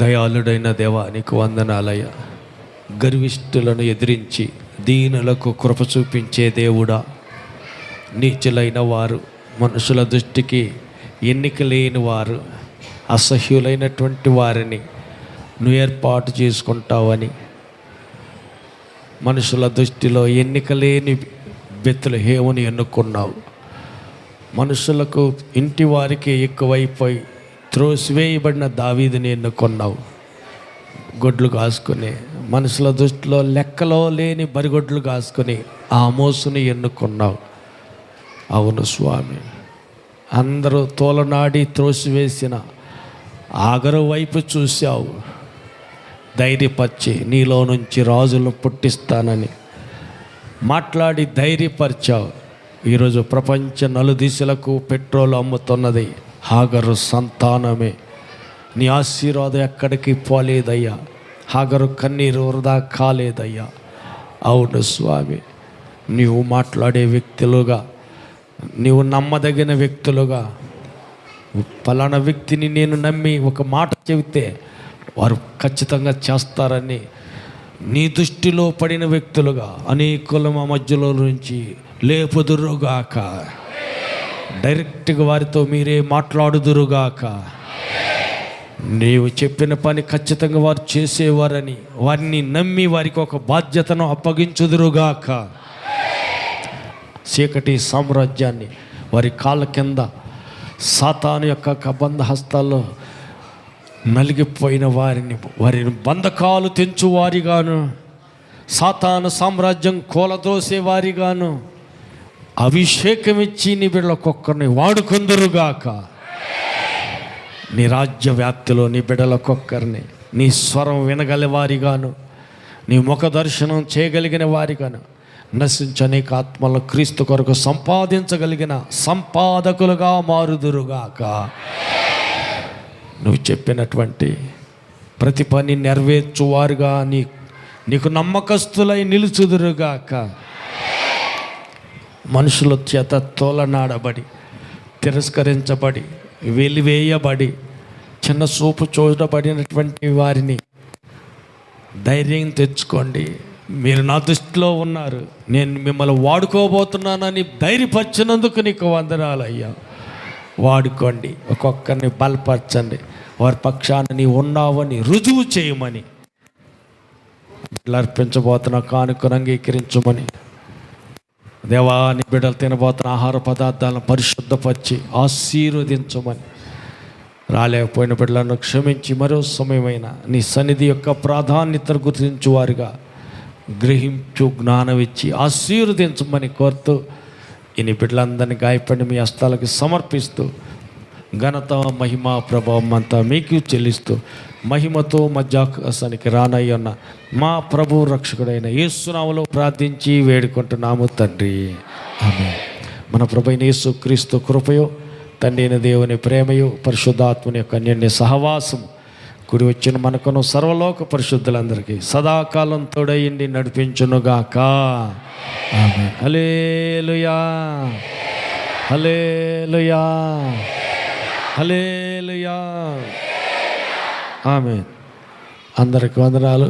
దయాళుడైన దేవా, నీకు వందనాలయ్యా. గర్విష్ఠులను ఎదిరించి దీనులకు కృప చూపించే దేవుడా, నీచులైన వారు, మనుషుల దృష్టికి ఎన్నిక లేని వారు, అసహ్యులైనటువంటి వారిని నువ్వు ఏర్పాటు చేసుకుంటావని, మనుషుల దృష్టిలో ఎన్నిక లేని బెత్లెహేముని ఎన్నుకున్నావు. మనుషులకు ఇంటి వారికి ఎక్కువైపోయి త్రోసివేయబడిన దావీదుని ఎన్నుకున్నావు. గొడ్లు కాసుకొని, మనుషుల దృష్టిలో లెక్కలో లేని బరిగొడ్లు కాసుకొని ఆ మోసుని ఎన్నుకున్నావు. అవును స్వామి, అందరూ తోలనాడి త్రోసివేసిన ఆగరు వైపు చూశావు, ధైర్యపరిచి నీలో నుంచి రాజులను పుట్టిస్తానని మాట్లాడి ధైర్యపరిచావు. ఈరోజు ప్రపంచ నలుదిశలకు పెట్రోల్ అమ్ముతున్నది హాగరు సంతానమే. నీ ఆశీర్వాదం ఎక్కడికి పోలేదయ్యా. హాగరు కన్నీరు వృధా కాలేదయ్యా. అవును స్వామి, నీవు మాట్లాడే వ్యక్తులుగా, నీవు నమ్మదగిన వ్యక్తులుగా, ఫలానా వ్యక్తిని నేను నమ్మి ఒక మాట చెబితే వారు ఖచ్చితంగా చేస్తారని నీ దృష్టిలో పడిన వ్యక్తులుగా అనేకుల మా మధ్యలో నుంచి లేపుదురుగాక. డైరెక్ట్గా వారితో మీరే మాట్లాడుదురుగాక. నీవు చెప్పిన పని ఖచ్చితంగా వారు చేసేవారని వారిని నమ్మి వారికి ఒక బాధ్యతను అప్పగించుదురుగాక. చీకటి సామ్రాజ్యాన్ని వారి కాళ్ళ కింద సాతాను యొక్క కబంధ హస్తాల్లో నలిగిపోయిన వారిని బంధకాలు తెంచువారిగాను, సాతాను సామ్రాజ్యం కూలదోసేవారిగాను అభిషేకం ఇచ్చి నీ బిడ్డలకొక్కరిని వాడుకుందురుగాక. నీ రాజ్య వ్యాప్తిలో నీ బిడ్డలకొక్కరిని నీ స్వరం వినగలివారిగాను, నీ ముఖ దర్శనం చేయగలిగిన వారిగాను, నశించనేక ఆత్మలను క్రీస్తు కొరకు సంపాదించగలిగిన సంపాదకులుగా మారుదురుగాక. నువ్వు చెప్పినటువంటి ప్రతి పని నెరవేర్చువారుగా నీకు నమ్మకస్తులై నిలుచుదురుగాక. మనుషుల చేత తోలనాడబడి, తిరస్కరించబడి, వెలివేయబడి, చిన్న చూపు చూడబడినటువంటి వారిని ధైర్యం తెచ్చుకోండి. మీరు నా దృష్టిలో ఉన్నారు, నేను మిమ్మల్ని వాడుకోబోతున్నానని ధైర్యపరిచినందుకు నీకు వందనాలయ్యా. వాడుకోండి, ఒక్కొక్కరిని బలపరచండి, వారి పక్షాన నీ ఉన్నావని రుజువు చేయమని, అర్పించబోతున్న కానుకను అంగీకరించమని, దేవాని బిడ్డలు తినబోతున్న ఆహార పదార్థాలను పరిశుద్ధపరిచి ఆశీర్వదించమని, రాలేకపోయిన బిడ్డలను క్షమించి మరో సమయమైన నీ సన్నిధి యొక్క ప్రాధాన్యతను గుర్తించువారుగా గ్రహించు జ్ఞానం ఇచ్చి ఆశీర్వదించమని కోరుతూ ఇన్ని బిడ్డలందరినీ గాయపడి మీ హస్తాలకు సమర్పిస్తూ ఘనత మహిమ ప్రభావం అంతా మీకు చెల్లిస్తూ మహిమతో మధ్యాకాశానికి రానయ్యున్న మా ప్రభు రక్షకుడైన యేసు నామములో ప్రార్థించి వేడుకుంటున్నాము తండ్రి, ఆమేన్. మన ప్రభువైన యేసు క్రీస్తు కృపయో, తండ్రి అయిన దేవుని ప్రేమయో, పరిశుద్ధాత్మని యొక్క అన్యోన్య సహవాసం కూడి వచ్చిన మనకును సర్వలోక పరిశుద్ధులందరికీ సదాకాలం తోడయిండి నడిపించునుగాక. ఆమేన్. హల్లెలూయా, హల్లెలూయా, హల్లెలూయా. ఆమేన్. అందరికి వందనాలు.